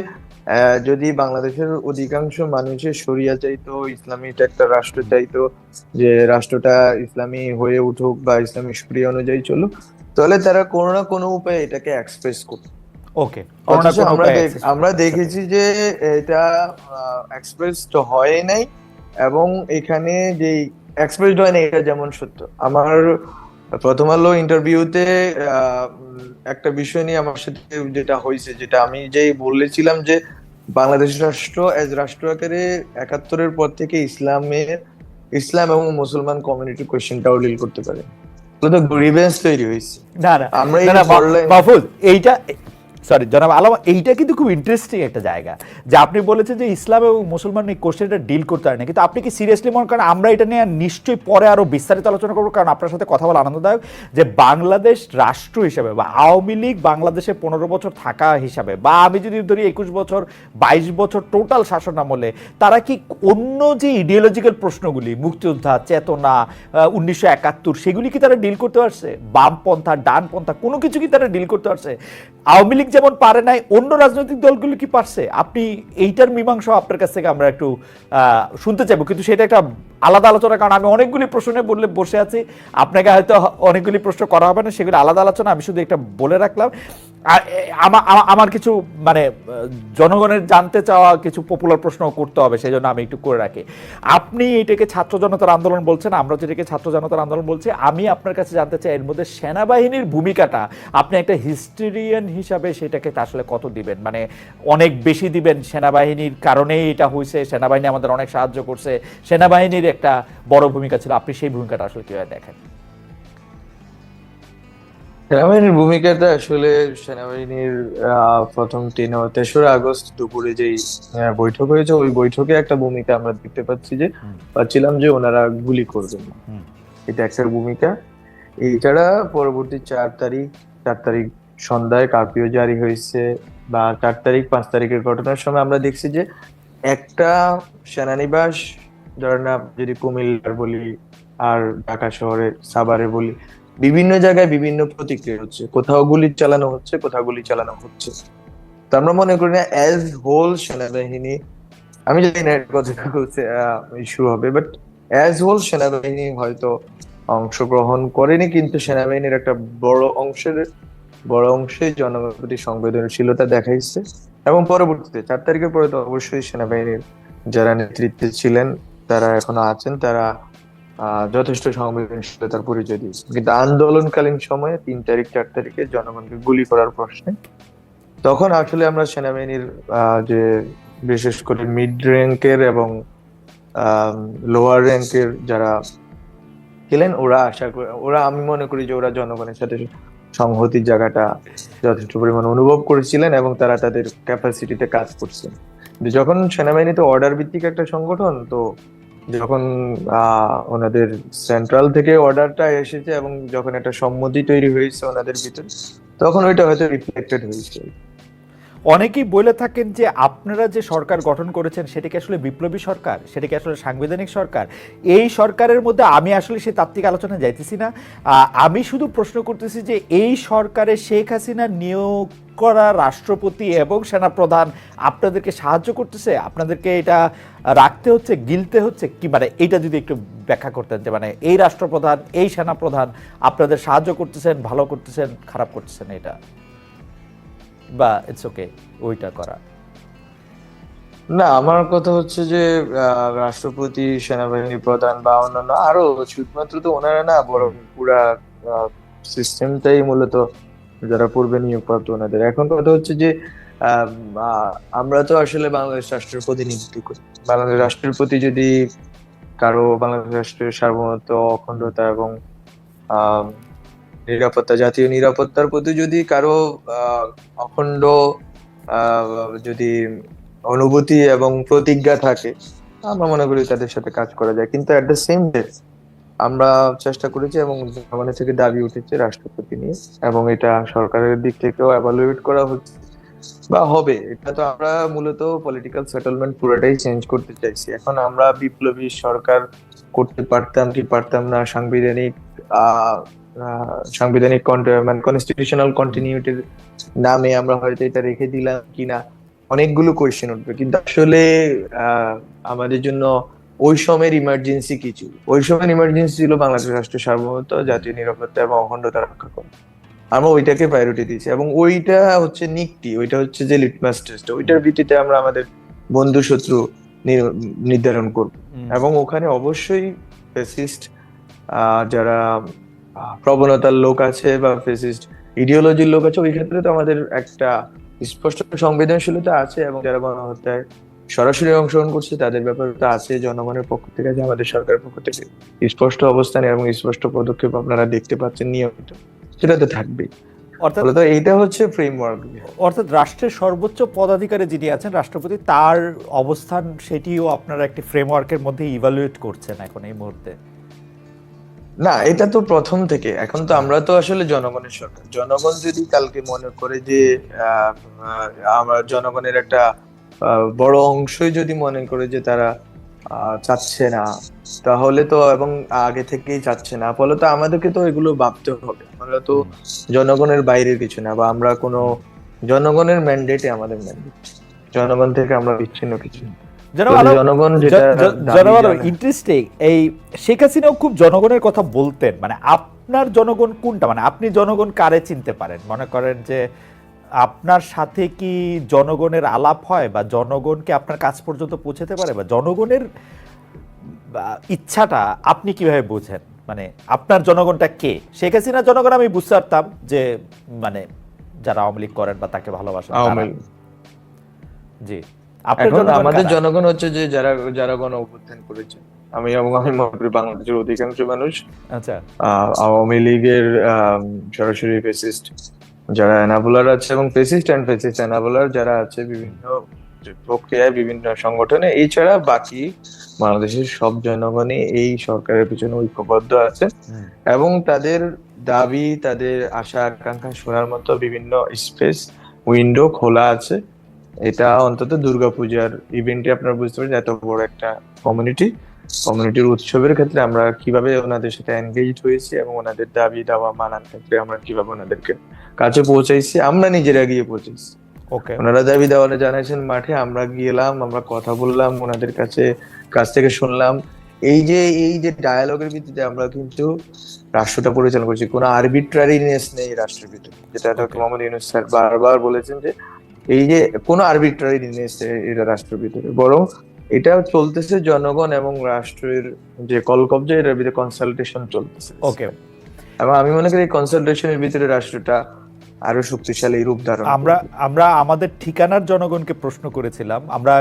যদি বাংলাদেশের অধিকাংশ মানুষের শরিয়া চাইতো, ইসলামিক একটা রাষ্ট্র চাইতো, যে রাষ্ট্রটা ইসলামী হয়ে উঠুক বা ইসলামী শরিয়া অনুযায়ী চলুক, তাহলে তারা কোনো না কোনো উপায়ে এটাকে এক্সপ্রেস করত। ওকে, আমরা দেখেছি যে এটা এক্সপ্রেস তো হয় নাই, এবং এখানে যে এক্সপ্রেসড হয় না এটা যেমন সত্য। আমার প্রথম আলো ইন্টারভিউতে একটা বিষয় নিয়ে আমার সাথে যেটা হয়েছে, যেটা আমি যেই বলেছিলাম যে বাংলাদেশ রাষ্ট্র রাষ্ট্র আকারে 71-এর পর থেকে ইসলাম এবং মুসলমান কমিউনিটি কোয়েশ্চেনটাও ডিল করতে পারে, তো গ্রিভেন্স তৈরি হয়েছে। না না আমরা না এই না, বললাম মাহফুজ, এইটা সরি জনাব আলম, এইটা কিন্তু খুব ইন্টারেস্টিং একটা জায়গা যে আপনি বলেছেন যে ইসলাম এবং মুসলমান এই কোশ্চেনটা ডিল করতে পারে না, কিন্তু আপনি কি সিরিয়াসলি মনে করেন? আমরা এটা নিয়ে নিশ্চয়ই পরে আরো বিস্তারিত আলোচনা করবো, কারণ আপনার সাথে কথা বলা আনন্দদায়ক, যে বাংলাদেশ রাষ্ট্র হিসাবে বা আওয়ামী লীগ বাংলাদেশে 15 বছর থাকা হিসাবে, বা আমি যদি ধরি 21 বছর 22 বছর টোটাল শাসন আমলে, তারা কি অন্য যে ইডিওলজিক্যাল প্রশ্নগুলি, মুক্তিযোদ্ধা, চেতনা, 1971, সেগুলি কি তারা ডিল করতে পারছে? বামপন্থা, ডানপন্থা, কোনো কিছু কি তারা ডিল করতে পারছে? আওয়ামী লীগ যেমন পারে নাই, অন্য রাজনৈতিক দলগুলো কি পারছে? আপনি এইটার মীমাংসা আপনার কাছ থেকে আমরা একটু শুনতে চাইবো, কিন্তু সেটা একটা আলাদা আলোচনা, কারণ আমি অনেকগুলি প্রশ্নে বললে বসে আছি, আপনাকে হয়তো অনেকগুলি প্রশ্ন করা হবে না, সেগুলো আলাদা আলোচনা, আমি শুধু একটা বলে রাখলাম। আর আমার কিছু মানে জনগণের জানতে চাওয়া কিছু পপুলার প্রশ্ন করতে হবে, সেই জন্য আমি একটু করে রাখি। আপনি এটাকে ছাত্র জনতার আন্দোলন বলছেন, আমরা যেটাকে ছাত্র জনতার আন্দোলন বলছি, আমি আপনার কাছে জানতে চাই এর মধ্যে সেনাবাহিনীর ভূমিকাটা আপনি একটা হিস্টোরিয়ান হিসাবে সেটাকে আসলে কত দিবেন? মানে অনেক বেশি দিবেন, সেনাবাহিনীর কারণেই এটা হয়েছে, সেনাবাহিনী আমাদের অনেক সাহায্য করছে, সেনাবাহিনীর একটা বড় ভূমিকা ছিল, আপনি সেই ভূমিকাটা আসলে কিভাবে দেখেন? সেনাবাহিনীর ভূমিকাটা আসলে সেনাবাহিনীর প্রথম 3রা আগস্ট দুপুরে যেই বৈঠক হয়েছে, ওই বৈঠকে একটা ভূমিকা আমরা দেখতে পাচ্ছিলাম যে ওনারা গুলি করবেন না, এটা একটা ভূমিকা। এছাড়া পরবর্তী 4 তারিখ সন্ধ্যায় কারফিউ জারি হয়েছে, বা 4 তারিখ 5 তারিখের ঘটনার সময় আমরা দেখছি যে একটা সেনানিবাস, ধরেন যদি কুমিল্লার বলি আর ঢাকা শহরে সাভারে বলি, বিভিন্ন জায়গায় বিভিন্ন প্রতিক্রিয়া হচ্ছে, কোথাও গুলি চালানো হচ্ছে, কোথাও গুলি চালানো হচ্ছে। তো আমরা মনে করি না অ্যাজ হোল সেনাবাহিনী, আমি জানি না কতটুকু ইস্যু হবে, বাট অ্যাজ হোল সেনাবাহিনী হয়তো অংশগ্রহণ করেনি, কিন্তু সেনাবাহিনীর একটা বড় অংশে জনগণের প্রতি সংবেদনশীলতা দেখাইছে। এবং পরবর্তীতে 4 তারিখের পরে তো অবশ্যই সেনাবাহিনীর যারা নেতৃত্বে ছিলেন, তারা এখনো আছেন, তারা যথেষ্ট সংবেদনশীলতার পরিচয় দিয়েছে। কিন্তু আন্দোলনকালীন সময়ে 3 তারিখ 4 তারিখে জনগণকে গুলি করার প্রশ্নে, তখন আসলে আমরা সেনাবাহিনীর যে বিশেষ করে মিড র্যাঙ্কের এবং লোয়ার র্যাঙ্কের যারা ছিলেন, আমি মনে করি যে ওরা জনগণের সাথে সংহতির জায়গাটা যথেষ্ট পরিমাণ অনুভব করেছিলেন, এবং তারা তাদের ক্যাপাসিটিতে কাজ করছেন। কিন্তু যখন সেনাবাহিনী তো অর্ডার ভিত্তিক একটা সংগঠন, তো যখন ওনাদের সেন্ট্রাল থেকে অর্ডারটা এসেছে এবং যখন একটা সম্মতি তৈরি হয়েছে ওনাদের ভিতরে, তখন ওইটা হয়তো রিফ্লেক্টেড হয়েছে। অনেকেই বলে থাকেন যে আপনারা যে সরকার গঠন করেছেন সেটা কি আসলে বিপ্লবী সরকার, সেটা কি আসলে সাংবিধানিক সরকার? এই সরকারের মধ্যে আমি আসলে সেই তাত্ত্বিক আলোচনায় যাইতেছি না, আমি শুধু প্রশ্ন করতেছি যে এই সরকারে শেখ হাসিনা নিয়োগ করা রাষ্ট্রপতি এবং সেনাপ্রধান আপনাদেরকে সাহায্য করতেছে, আপনাদেরকে এটা রাখতে হচ্ছে, গিলতে হচ্ছে কি? মানে এইটা যদি একটু ব্যাখ্যা করতেন, যে মানে এই রাষ্ট্রপ্রধান, এই সেনাপ্রধান আপনাদের সাহায্য করতেছেন, ভালো করতেছেন, খারাপ করতেছেন, এটা বা ইটস ওকে ওইটা করা। না, আমার কথা হচ্ছে যে রাষ্ট্রপতি, সেনাবাহিনী প্রধান বা অন্যান্য আরো, শুধুমাত্র তো ওনারা না, বরং পুরা সিস্টেমটাই মূলত যারা পূর্বে নিয়োগপ্রাপ্ত ওনাদের। এখন কথা হচ্ছে যে আহ, আমরা তো আসলে বাংলাদেশ রাষ্ট্রের প্রতিনিধিত্ব করি। বাংলাদেশ রাষ্ট্রের প্রতি যদি বাংলাদেশ রাষ্ট্রের সার্বভৌমত্ব, অখণ্ডতা এবং আহ জাতীয় নিরাপত্তার প্রতি যদি কারো অখণ্ড যদি অনুভূতি এবং প্রতিজ্ঞা থাকে, আমরা মনে করি তাদের সাথে কাজ করা যায়। কিন্তু এট দ্য সেম ডে আমরা চেষ্টা করেছি এবং জনগণের থেকে দাবি উঠেছে রাষ্ট্রপতি নিয়ে, এবং এটা সরকারের দিক থেকেও এভালুয়েট করা হচ্ছে বা হবে। এটা তো আমরা মূলত পলিটিক্যাল সেটেলমেন্ট পুরোটাই চেঞ্জ করতে চাইছি। এখন আমরা বিপ্লবী সরকার করতে পারতাম কি পারতাম না, মানে কনস্টিটিউশনাল কন্টিনিউটির নামে আমরা হয়তো এটা রেখে দিলাম কিনা, অনেকগুলো কোয়েশ্চেন উঠবে। কিন্তু আসলে আমাদের জন্য ওই সময়ের ইমার্জেন্সি কিছু, ওই সময়ের ইমার্জেন্সি ছিল বাংলাদেশ রাষ্ট্রের সার্বভৌমত্ব, জাতীয় নিরাপত্তা এবং অখণ্ডতা রক্ষা করা। আমরা ওইটাকে প্রায়োরিটি দিয়েছি, এবং ওইটা হচ্ছে নিকটি, ওইটা হচ্ছে যে লিটমাস টেস্ট, ওইটার ভিত্তিতে আমরা আমাদের বন্ধু শত্রু নির্ধারণ করব। এবং ওখানে অবশ্যই ফ্যাসিস্ট যারা প্রবণতার লোক আছে বা ফেসিস্ট ইডিওলজির লোক আছে, ওই ক্ষেত্রে তো আমাদের একটা স্পষ্ট সংবেদনশীলতা আছে, এবং যারা গণহত্যায় সরাসরি অংশগ্রহণ করছে তাদের ব্যাপারে তো আছে। জনগণের পক্ষ থেকে আছে, আমাদের সরকারের পক্ষ থেকে স্পষ্ট অবস্থান এবং স্পষ্ট পদক্ষেপ আপনারা দেখতে পাচ্ছেন নিয়মিত, সেটা তো থাকবেই। অর্থাৎ ফলত এইটা হচ্ছে ফ্রেমওয়ার্ক। অর্থাৎ রাষ্ট্রের সর্বোচ্চ পদাধিকারী যিনি আছেন রাষ্ট্রপতি, তার অবস্থান সেটিও আপনারা একটি ফ্রেমওয়ার্কের মধ্যে ইভালুয়েট করছেন এখন এই মুহূর্তে। না, এটা তো প্রথম থেকে। এখন তো আমরা তো আসলে জনগণের সরকার। জনগণ যদি কালকে মনে করে যে আহ, আহ, আমার জনগণের একটা বড় অংশই যদি মনে করে যে তারা চাচ্ছে না, তাহলে তো, এবং আগে থেকেই চাচ্ছে না, ফলে তো আমাদেরকে তো এগুলো ভাবতে হবে। আমরা তো জনগণের বাইরের কিছু না, বা আমরা কোনো জনগণের ম্যান্ডেটে আমাদের ম্যান্ডেট, জনগণ থেকে আমরা বিচ্ছিন্ন কিছু না। যদি জনগণ যেটা দাবি জানায়। ইন্টারেস্টিং। এই শেখ হাসিনাও খুব জনগণের কথা বলতেন, মানে আপনার জনগণ কোনটা, মানে আপনি জনগণ কারে চিনতে পারেন? মনে করেন যে আপনার সাথে কি জনগণের আলাপ হয়, বা জনগণকে আপনার কাছ পর্যন্ত পৌঁছাতে পারে, বা জনগণের ইচ্ছাটা আপনি কিভাবে বোঝেন? মানে আপনার জনগণটা কে? শেখ হাসিনা জনগণ আমি বুঝতে পারতাম যে মানে যারা আওয়ামী লীগ করেন বা তাকে ভালোবাসেন আওয়ামী তারা। লীগ। জি, আপনার এখন জনগণ আমাদের কারা? জনগণ হচ্ছে যে যারা যারা গণ অভ্যুত্থান করেছে। আমি মনে করি বাংলাদেশের অধিকাংশ মানুষ আচ্ছা, আওয়ামী লীগের সরাসরি ফেসিস্ট যারা এনাবলার আছে, এবং ফেসিস্ট অ্যান্ড ফেসিস্ট এনাবলার যারা আছে বিভিন্ন প্রক্রিয়ায় বিভিন্ন সংগঠনে, এছাড়া বাকি বাংলাদেশের সব জনগণই এই সরকারের পিছনে ঐক্যবদ্ধ আছে, এবং তাদের দাবি, তাদের আশা আকাঙ্ক্ষা শোনার মতো বিভিন্ন স্পেস, উইন্ডো খোলা আছে। এটা অন্তত দুর্গাপূজার ইভেন্টে আপনারা বুঝতে পারেন এত বড় একটা কমিউনিটির উৎসবের ক্ষেত্রে আমরা কিভাবে ওনাদের সাথে এনগেজ হয়েছি, এবং ওনাদের দাবি দাওয়া মানার ক্ষেত্রে আমরা কিভাবে ওনাদেরকে কাছে পৌঁছাইছি, আমরা নিজেরা গিয়ে পৌঁছেছি। ওকে, ওনারা দাবি দেওয়া জানাইছেন মাঠে, আমরা গেলাম, আমরা কথা বললাম ওনাদের কাছ থেকে শুনলাম। এই যে ডায়ালগের ভিত্তিতে আমরা কিন্তু রাষ্ট্রটা পরিচালনা করছি। কোনো আরবিট্রারিনেস নেই রাষ্ট্রের ভিতরে, যেটা ডক্টর মোহাম্মদ ইউনূস স্যার বারবার বলেছেন যে এই যে কোনো আরবিট্রারিনেস এটা রাষ্ট্রের ভিতরে, বরং এটা চলতেছে জনগণ এবং রাষ্ট্রের যে কলকব্জা, এটার ভিতরে কনসালটেশন চলতেছে। ওকে। এবং আমি মনে করি এই কনসালটেশনের ভিতরে রাষ্ট্রটা আরো শক্তিশালী রূপ ধারণ আমরা করবে। আমরা আমাদের ঠিকানার জনগণকে প্রশ্ন করেছিলাম। আমরা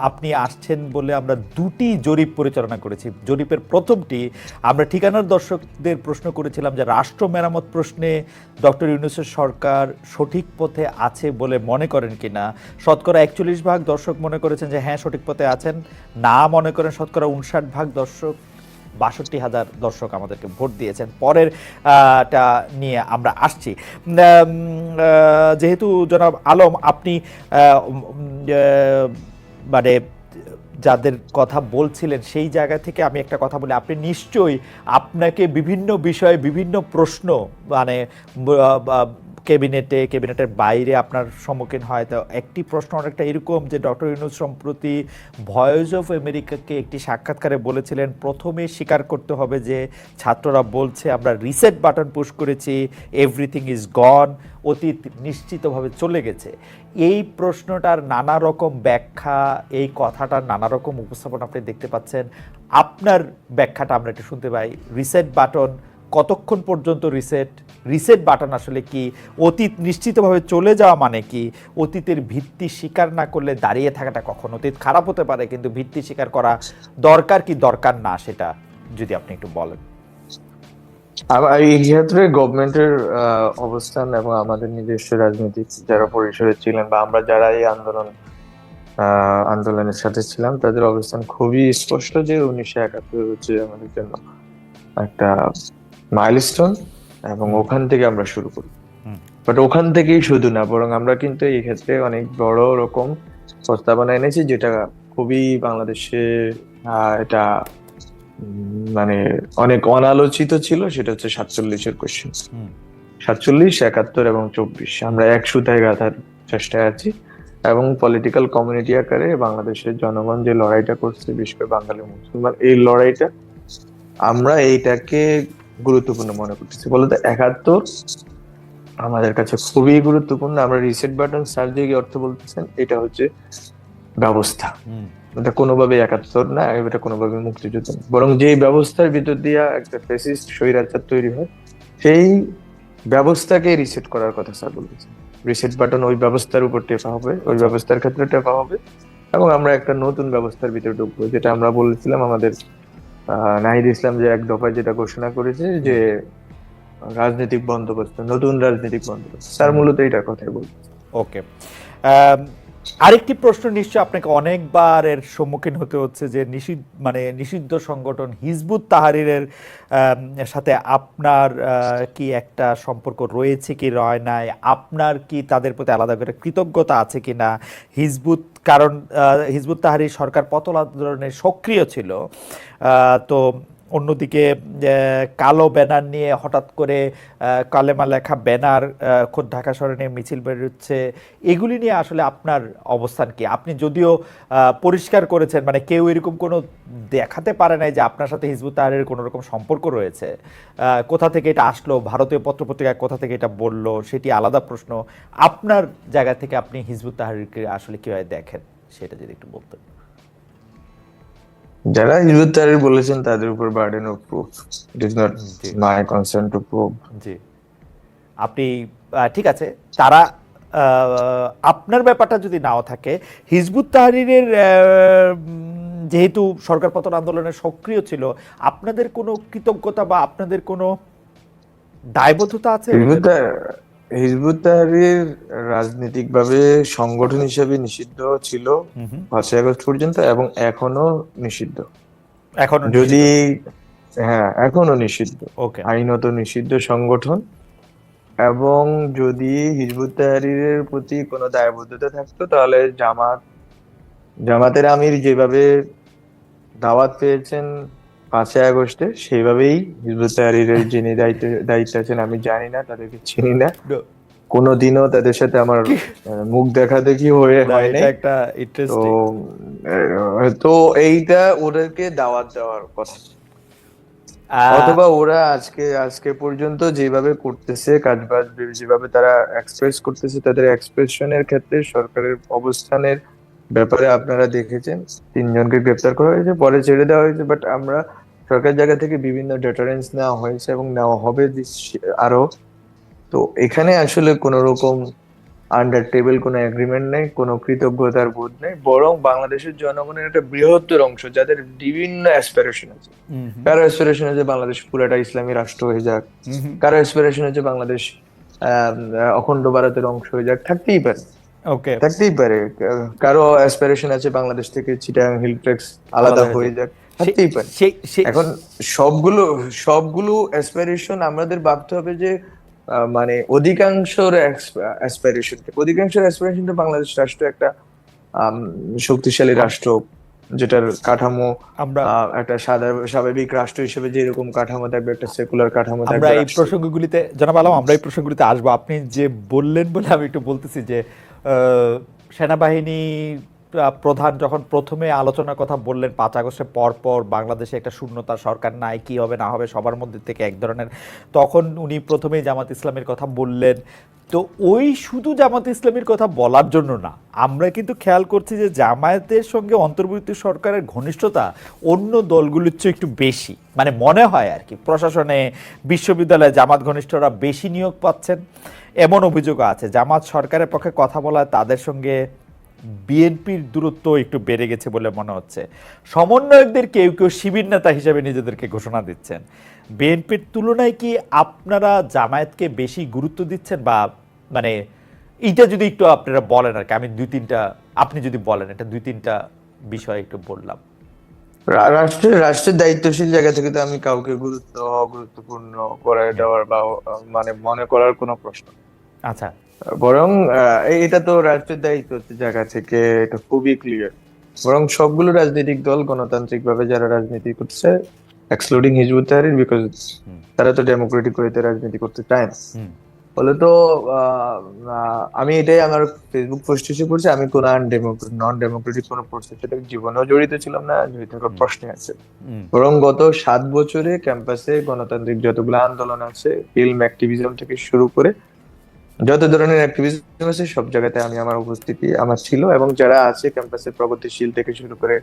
আপনি আসছেন বলে আমরা দুটি জরিপ পরিচালনা করেছি। জরিপের প্রথমটি আমরা ঠিকানার দর্শকদের প্রশ্ন করেছিলাম যে রাষ্ট্র মেরামত প্রশ্নে ডক্টর ইউনূসের সরকার সঠিক পথে আছে বলে মনে করেন কিনা। শতকরা 41% দর্শক মনে করেছেন যে হ্যাঁ সঠিক পথে আছেন, না মনে করেন শতকরা 59% দর্শক। 62,000 দর্শক আমাদেরকে ভোট দিয়েছেন। পরের টা নিয়ে আমরা আসছি। যেহেতু জনাব আলম আপনি মানে যাদের কথা বলছিলেন সেই জায়গা থেকে আমি একটা কথা বলি, আপনি নিশ্চয়ই আপনাকে বিভিন্ন বিষয়ে বিভিন্ন প্রশ্ন মানে ক্যাবিনেটের বাইরে আপনার সম্মুখীন হয়। তো একটি প্রশ্ন অনেকটা এরকম যে ডক্টর ইউনূস সম্প্রতি ভয়েস অফ আমেরিকাকে একটি সাক্ষাৎকারে বলেছিলেন প্রথমে স্বীকার করতে হবে যে ছাত্ররা বলছে আমরা রিসেট বাটন পুশ করেছি, এভরিথিং ইজ গন, অতীত নিশ্চিতভাবে চলে গেছে। এই প্রশ্নটার নানা রকম ব্যাখ্যা, এই কথাটার নানা রকম উপস্থাপন আপনি দেখতে পাচ্ছেন। আপনার ব্যাখ্যাটা আমরা একটু শুনতে পাই। রিসেট বাটন কতক্ষণ পর্যন্ত রিসেট বাটন আসলে কি? অতীত নিশ্চিতভাবে চলে যাওয়া মানে কি? অতীতের ভিত্তি স্বীকার না করলে দাঁড়িয়ে থাকাটা কখন? অতীত খারাপ হতে পারে কিন্তু ভিত্তি স্বীকার করা দরকার কি দরকার না, সেটা যদি আপনি একটু বলেন। এই ক্ষেত্রে গভর্নমেন্টের অবস্থান এবং আমাদের নিজস্ব রাজনৈতিক যারা পরিসরে ছিলেন, বা আমরা যারা এই আন্দোলনের সাথে ছিলাম, তাদের অবস্থান খুবই স্পষ্ট যে 1971 হচ্ছে আমাদের জন্য একটা মাইলস্টোন, এবং ওখান থেকে আমরা শুরু করি। বাট ওখান থেকেই শুধু না, বরং আমরা কিন্তু এই ক্ষেত্রে অনেক বড় রকম প্রস্তাবনা এনেছি, যেটা খুবই বাংলাদেশে এটা মানে অনেক অনালোচিত ছিল। সেটা হচ্ছে 47-এর কোশ্চেন। 47, 71 এবং 24 আমরা এক সুতায় গাঁথার চেষ্টায় আছি, এবং পলিটিক্যাল কমিউনিটি আকারে বাংলাদেশের জনগণ যে লড়াইটা করছে, বিশেষ করে বাঙালি মুসলমান, এই লড়াইটা আমরা এইটাকে গুরুত্বপূর্ণ মনে করতেছি। বলতে 71 আমাদের কাছে খুবই গুরুত্বপূর্ণ। আমরা রিসেট বাটন সার্জারি অর্থ বলতেছেন, এটা হচ্ছে ব্যবস্থা। এটা কোনোভাবে 71 না, এটা কোনোভাবে মুক্তিযুদ্ধ না, বরং যে ব্যবস্থার ভিতর দিয়ে একটা ফ্যাসিস্ট স্বৈরাচার তৈরি হয়, সেই ব্যবস্থাকে রিসেট করার কথা স্যার বলেছেন। রিসেট বাটন ওই ব্যবস্থার উপর টেপা হবে, ওই ব্যবস্থার ক্ষেত্রে টেপা হবে, এবং আমরা একটা নতুন ব্যবস্থার ভিতরে ঢুকবো, যেটা আমরা বলেছিলাম আমাদের নাহিদ ইসলাম যে এক দফায় যেটা ঘোষণা করেছে যে রাজনৈতিক বন্দোবস্ত, নতুন রাজনৈতিক বন্দোবস্ত, স্যার মূলত এটার কথাই বলছে। ওকে, আরেকটি প্রশ্ন নিশ্চয় আপনাকে অনেকবার এর সম্মুখীন হতে হচ্ছে যে নিষিদ্ধ সংগঠন হিজবুত তাহরিরের সাথে আপনার কি একটা সম্পর্ক রয়েছে কি রয় নাই, আপনার কি তাদের প্রতি আলাদা করে কৃতজ্ঞতা আছে কি না? কারণ হিজবুত তাহরির সরকার পতন আন্দোলনে সক্রিয় ছিল, তো অন্যদিকে কালো ব্যানার নিয়ে হঠাৎ করে কালেমা লেখা ব্যানার খোদ ঢাকা শহরে নিয়ে মিছিল বেরোচ্ছে, এগুলি নিয়ে আসলে আপনার অবস্থান কি? আপনি যদিও পরিষ্কার করেছেন, মানে কেউ এরকম কোনো দেখাতে পারে নাই যে আপনার সাথে হিজবুত তাহরিরের কোনো রকম সম্পর্ক রয়েছে। কোথা থেকে এটা আসলো, ভারতীয় পত্রপত্রিকায় কোথা থেকে এটা বললো, সেটি আলাদা প্রশ্ন। আপনার জায়গা থেকে আপনি হিজবুত তাহরিরকে আসলে কিভাবে দেখেন, সেটা যদি একটু বলতেন। যারা হিজবুত তাহরির বলেছেন তাদের উপর burden of proof, it is not my concern to prove. জি, আপনি ঠিক আছে, তারা আপনার ব্যাপারটা যদি নাও থাকে, হিজবুত তাহরিরের যেহেতু সরকার পতন আন্দোলনে সক্রিয় ছিল, আপনাদের কোনো কৃতজ্ঞতা বা আপনাদের কোনো দায়বদ্ধতা আছে? হিজবুত তাহরির রাজনৈতিকভাবে সংগঠন হিসেবে নিষিদ্ধ ছিল 5ই আগস্ট পর্যন্ত, এবং এখনো নিষিদ্ধ। এখনো যদি হ্যাঁ, এখনো নিষিদ্ধ, ওকে, আইনত নিষিদ্ধ সংগঠন। এবং যদি হিজবুত তাহরিরের প্রতি কোনো দায়বদ্ধতা থাকতো, তাহলে জামাতের আমির যেভাবে দাওয়াত পেয়েছেন 5ই আগস্টে, সেইভাবেই হিজবুত তাহরিরের যিনি দায়িত্বে আছেন, আমি জানি না, তাদেরকে চিনি না, কোনোদিনও তাদের সাথে আমার মুখ দেখা দেখি হয় নাই। একটা তো ইন্টারেস্টিং। তো এইটা ওদেরকে দাওয়াত দেওয়ার কথা, অথবা ওরা আজকে পর্যন্ত যেভাবে করতেছে কাজবাজ, যেভাবে তারা এক্সপ্রেস করতেছে, তাদের এক্সপ্রেশনের ক্ষেত্রে সরকারের অবস্থানের ব্যাপারে আপনারা দেখেছেন 3 জনকে গ্রেপ্তার করা হয়েছে, পরে ছেড়ে দেওয়া হয়েছে, বাট আমরা সরকার জায়গা থেকে বিভিন্ন ডেটারেন্স নেওয়া হয়েছে এবং নেওয়া হবে আরো। তো এখানে আসলে কোন রকম আন্ডার টেবিল কোনো এগ্রিমেন্ট নেই, কোনো কৃতজ্ঞতার বোধ নেই, বরং বাংলাদেশের জনগণের একটা বৃহত্তর অংশ যাদের বিভিন্ন অ্যাসপিরেশন আছে। কারো অ্যাসপিরেশন আছে বাংলাদেশ পুরাটা ইসলামী রাষ্ট্র হয়ে যাক, কারো অ্যাসপিরেশন আছে বাংলাদেশ অখণ্ড ভারতের অংশ হয়ে যাক, থাকতেই পারে। কারো অ্যাসপিরেশন আছে বাংলাদেশ থেকে চিটাগাং হিল ট্রেক্স আলাদা হয়ে যাক, থাকতেই পারে। এখন সবগুলো অ্যাসপিরেশন আমাদের ভাবতে হবে যে মানে অধিকাংশের অ্যাসপিরেশন তো বাংলাদেশ রাষ্ট্র একটা শক্তিশালী রাষ্ট্র, যেটার কাঠামো আমরা একটা স্বাভাবিক রাষ্ট্র হিসেবে যেরকম কাঠামো থাকবে, একটা সেকুলার কাঠামো থাকবে। আমরা এই প্রসঙ্গগুলিতে জনাব আলম, আমরা এই প্রসঙ্গগুলিতে আসবো। আপনি যে বললেন বলে আমি একটু বলতেছি যে সেনাবাহিনী প্রধান যখন প্রথমে আলোচনার কথা বললেন 5 আগস্টের পর বাংলাদেশে একটা শূন্যতা, সরকার নাই, কি হবে না হবে সবার মধ্যে থেকে এক ধরনের, তখন উনি প্রথমেই জামাত ইসলামের কথা বললেন। তো ওই শুধু জামাত ইসলামের কথা বলার জন্য না, আমরা কিন্তু খেয়াল করছি যে জামায়াতের সঙ্গে অন্তর্বর্তী সরকারের ঘনিষ্ঠতা অন্য দলগুলির চেয়ে একটু বেশি, মানে মনে হয় আর কি, প্রশাসনে বিশ্ববিদ্যালয়ে জামাত ঘনিষ্ঠরা বেশি নিয়োগ পাচ্ছেন, এমন অভিযোগও আছে। জামাত সরকারের পক্ষে কথা বলায় তাদের সঙ্গে বিএনপির দূরত্ব একটু বেড়ে গেছে বলে মনে হচ্ছে। সমন্বয়কদের কেউ কেউ শিবির নেতা হিসেবে নিজেদেরকে ঘোষণা দিচ্ছেন। বিএনপির তুলনায় কি আপনারা জামায়াতকে বেশি গুরুত্ব দিচ্ছেন, বা মানে এইটা যদি একটু আপনারা বলেন আর কি, আমি আপনি যদি বলেন, এটা 2-3টা বিষয় একটু বললাম। রাষ্ট্রের দায়িত্বশীল জায়গা থেকে তো আমি কাউকে গুরুত্বপূর্ণ করে দেওয়ার বা মানে মনে করার কোনো প্রশ্ন, আচ্ছা, বরং এটা তো রাষ্ট্রের দায়িত্ব জায়গা থেকে এটা খুবই ক্লিয়ার। বরং সবগুলো রাজনৈতিক দল গণতান্ত্রিক ভাবে যারা রাজনীতি করছে, এক্সক্লুডিং হিজবুত তাহরির, বিকজ তারা তো ডেমোক্রেটিক ওয়েতে রাজনীতি করতে চায় না, বলে তো আমি এটাই আমার ফেসবুক পোস্ট এসে পড়ছে, আমি কোন নন ডেমোক্রেটিক কোনো প্রসেসের সাথে জীবনেও জড়িত ছিলাম না, জড়িত হওয়ার প্রশ্নে আছে। বরং গত 7 বছরে ক্যাম্পাসে গণতান্ত্রিক যতগুলো আন্দোলন আছে, ফিল্ম অ্যাক্টিভিজম থেকে শুরু করে যত ধরনের অ্যাক্টিভিজম আছে, সব জায়গাতে আমার উপস্থিতি ছিল, এবং যারা আছে ক্যাম্পাসে প্রগতিশীল থেকে শুরু করে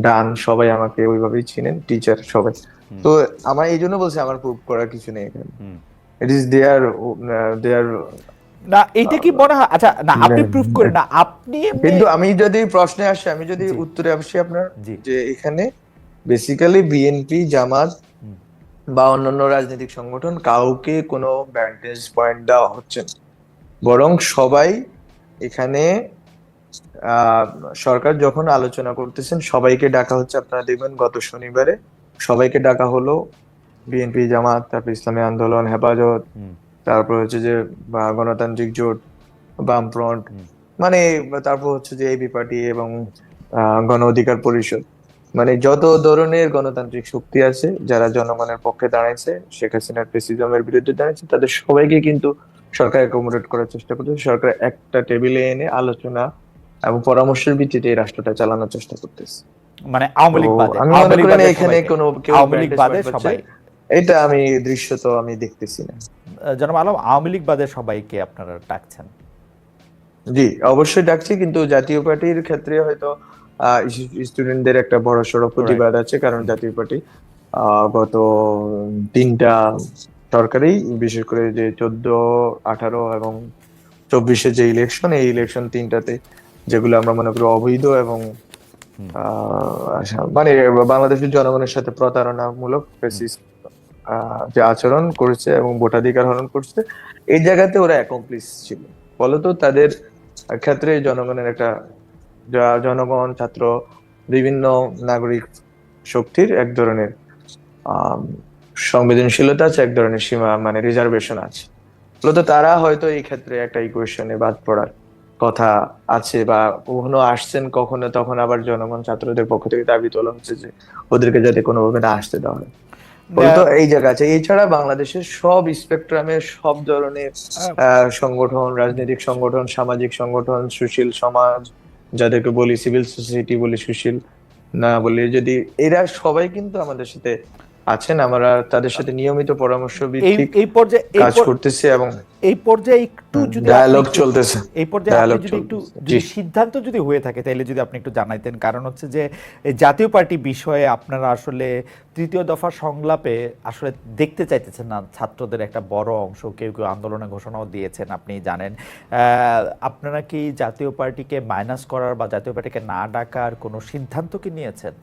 ডান, সবাই আমাকে ওইভাবেই চিনেন, টিচার সবাই। তো আমার এই জন্য বলছি, আমার প্রুভ করার কিছু নেই এখানে। ইট ইজ দেয়ার না এটা কি মনে হয়, আচ্ছা না আপনি প্রুফ করেন না, আপনি কিন্তু আমি যদি প্রশ্নে আসি, আমি যদি জি। উত্তরে আসি আপনার, জি। যে এখানে বেসিক্যালি বিএনপি, জামাত বা অন্যান্য রাজনৈতিক সংগঠন কাউকে কোনো ভ্যান্টেজ পয়েন্ট দেওয়া হচ্ছে না, বরং সবাই এখানে আহ সরকার যখন আলোচনা করতেছেন সবাইকে ডাকা হচ্ছে। আপনারা দেখবেন গত শনিবারে সবাইকে ডাকা হলো, বিএনপি, জামাত, তারপর ইসলামী আন্দোলন, হেফাজত, তারপর হচ্ছে যে গণতান্ত্রিক জোট, বামফ্রন্ট, মানে তারপর হচ্ছে যে এবি পার্টি এবং গণ অধিকার পরিষদ, মানে যত ধরনের গণতান্ত্রিক শক্তি আছে যারা জনগণের পক্ষে দাঁড়াইছে, শেখ হাসিনার ফ্যাসিজমের বিরুদ্ধে দাঁড়াইছে, তাদের সবাইকে কিন্তু সরকার অ্যাকোমোডেট করার চেষ্টা করছে। সরকার একটা টেবিলে এনে আলোচনা এবং পরামর্শের ভিত্তিতে এই রাষ্ট্রটা চালানোর চেষ্টা করতেছে। মানে আওয়ামী তো লীগ বাদে, আমি আওয়ামী মনে লীগ করি না বাদে এখানে সবাইকে, কোনো কেউ আওয়ামী লীগ advantage বাদে point পাচ্ছে, সবাই, এটা আমি দৃশ্য তো আমি দেখতেছি না। জনাব আলম আওয়ামী লীগ বাদে সবাইকে আপনারা ডাকছেন? জি, অবশ্যই ডাকছি, কিন্তু জাতীয় পার্টির ক্ষেত্রে হয়তো স্টুডেন্টদের একটা বড়সড় প্রতিবাদ আছে, কারণ জাতীয় পার্টি গত তিনটা সরকারেই, বিশেষ করে যে 14, 18 এবং 24-এ যে ইলেকশন, এই ইলেকশন তিনটাতে যেগুলো আমরা মনে করি অবৈধ এবং মানে বাংলাদেশের জনগণের সাথে প্রতারণামূলক ফ্যাসিস্ট যে আচরণ করেছে এবং ভোটাধিকার হরণ করছে, এই জায়গাতে ওরা অ্যাকমপ্লিস ছিল। ফলত তাদের ক্ষেত্রে জনগণের একটা, জনগণ, ছাত্র, বিভিন্ন নাগরিক শক্তির এক ধরনের আহ সংবেদনশীলতা আছে, এক ধরনের সীমা মানে রিজার্ভেশন আছে। ফলত তারা হয়তো এই ক্ষেত্রে একটা ইকুয়েশনে বাদ পড়ার কথা আছে, বা কখনো আসছেন, কখনো তখন আবার জনগণ, ছাত্রদের পক্ষ থেকে দাবি তোলা হচ্ছে যে ওদেরকে যাতে কোনোভাবে না আসতে দেওয়া হয়। ফলত এই জায়গা আছে। এছাড়া বাংলাদেশের সব স্পেকট্রামের সব ধরনের সংগঠন, রাজনৈতিক সংগঠন, সামাজিক সংগঠন, সুশীল সমাজ, যাদেরকে বলি সিভিল সোসাইটি বলি, সুশীল না বলি যদি, এরা সবাই কিন্তু আমাদের সাথে আছেন। আমরা তাদের সাথে নিয়মিত পরামর্শ এই ভিত্তিক এই পর্যায়ে কাজ করতেছি এবং এই পর্যায়ে একটু যদি ডায়ালগ চলতেছে। এই পর্যায়ে আপনি ডায়ালগ যদি একটু চলতেছে। যদি সিদ্ধান্ত যদি হয়ে থাকে তাহলে যদি আপনি একটু জানাইতেন, কারণ হচ্ছে যে এই জাতীয় পার্টি বিষয়ে আপনারা আসলে তৃতীয় দফা সংলাপে আসলে দেখতে চাইতেছেন না ছাত্রদের একটা বড় অংশ, কেউ কেউ আন্দোলনের ঘোষণাও দিয়েছেন, আপনি জানেন। আপনারা কি জাতীয় পার্টিকে মাইনাস করার বা জাতীয় পার্টিকে না ডাকার কোনো সিদ্ধান্ত কি নিয়েছেন?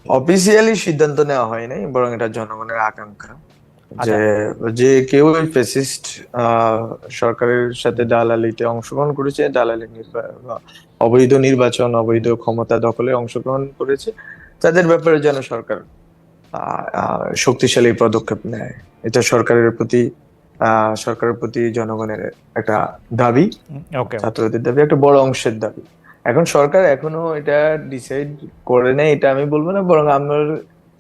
অফিসিয়ালি সিদ্ধান্ত নেওয়া হয় নাই, বরং এটা জনগণের আকাঙ্ক্ষা যে আচ্ছা। যে কেউ ফ্যাসিস্ট সরকারের সাথে দালালিতে অংশগ্রহণ করেছে, অবৈধ নির্বাচন, অবৈধ ক্ষমতা দখলে অংশগ্রহণ করেছে, তাদের ব্যাপারে যেন সরকার শক্তিশালী পদক্ষেপ নেয়। এটা সরকারের প্রতি জনগণের একটা দাবি, ওকে। ছাত্রদের দাবি, একটা বড় অংশের দাবি। এখন সরকার এখনো এটা ডিসাইড করে নেই, এটা আমি বলবো না, বরং আমার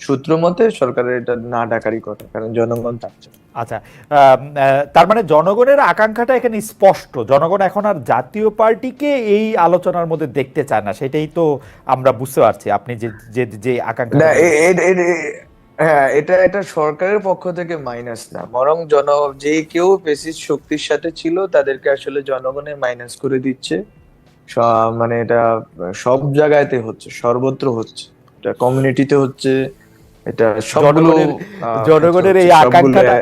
সূত্র মতে সরকারের এটা না ডাকারই কথা, কারণ জনগণ চাচ্ছে। আচ্ছা, তার মানে জনগণের আকাঙ্ক্ষাটা এখানে স্পষ্ট, জনগণ এখন আর জাতীয় পার্টিকে এই আলোচনার মধ্যে দেখতে চায় না, সেটাই তো আমরা বুঝতে পারছি আপনি যে যে যে আকাঙ্ক্ষা। না, হ্যাঁ, এটা এটা সরকারের পক্ষ থেকে মাইনাস না, বরং যে কেউ ফ্যাসিস্ট শক্তির সাথে ছিল তাদেরকে আসলে জনগণের মাইনাস করে দিচ্ছে। মানে এটা সব জায়গাতে হচ্ছে, সর্বত্র হচ্ছে, এটা কমিউনিটিতে হচ্ছে, এটা সবগুলো জনগণের এই আকাঙ্ক্ষাটা,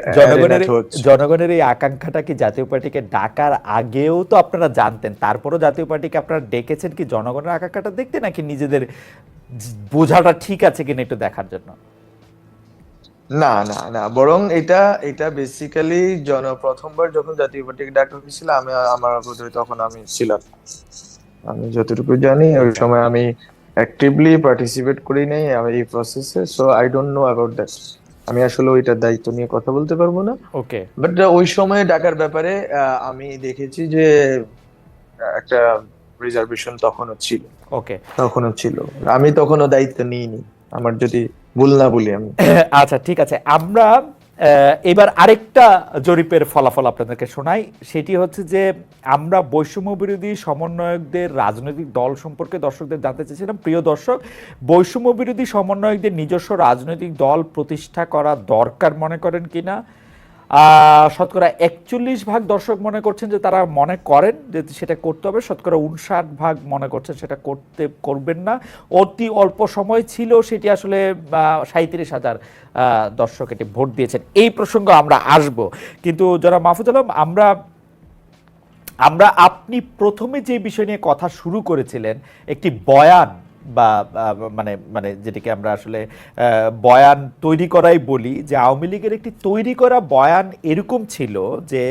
হচ্ছে। জনগণের এই আকাঙ্ক্ষাটা কি জাতীয় পার্টিকে ডাকার আগেও তো আপনারা জানতেন, তারপরও জাতীয় পার্টিকে আপনারা ডেকেছেন কি জনগণের আকাঙ্ক্ষাটা দেখতে, নাকি নিজেদের বোঝাটা ঠিক আছে কিনা একটু দেখার জন্য? না না না, বরং এটা এটা বেসিক্যালি প্রথমবার যখন জাতীয় পার্টিকে ডাকা হয়েছিল, আমার বোধহয় তখন আমি ছিলাম, আমি যতটুকু জানি ওই সময় আমি অ্যাক্টিভলি পার্টিসিপেট করি নাই আমি এই প্রসেসে, so I don't know about that. আমি আসলে ওইটার দায়িত্ব নিয়ে কথা বলতে পারবো না। ওকে। বাট ওই সময় ডাকার ব্যাপারে আমি দেখেছি যে একটা রিজার্ভেশন তখনও ছিল। আমি তখনও দায়িত্ব নিইনি, আমার যদি ভুল না বলি আমি। আচ্ছা ঠিক আছে, আমরা এবার আরেকটা জরিপের ফলাফল আপনাদেরকে শোনাই। সেটি হচ্ছে যে আমরা বৈষম্য বিরোধী সমন্বয়কদের রাজনৈতিক দল সম্পর্কে দর্শকদের জানতে চেয়েছিলাম। প্রিয় দর্শক, বৈষম্য বিরোধী সমন্বয়কদের নিজস্ব রাজনৈতিক দল প্রতিষ্ঠা করা দরকার মনে করেন কিনা? শতকরা 41% দর্শক মনে করছেন যে তারা মনে করেন যে সেটা করতে হবে, শতকরা 59% মনে করছেন সেটা করবেন না। অতি অল্প সময় ছিল, সেটি আসলে 37,000 দর্শক এটি ভোট দিয়েছেন। এই প্রসঙ্গ আমরা আসব, কিন্তু যারা মাহফুজ আলম, আমরা আপনি প্রথমে যে বিষয় নিয়ে কথা শুরু করেছিলেন, একটি বয়ান বা মানে মানে যেটিকে আমরা আসলে বয়ান তৈরি করাই বলি, যে আওয়ামী লীগের একটি তৈরি করা বয়ান এরকম ছিল যে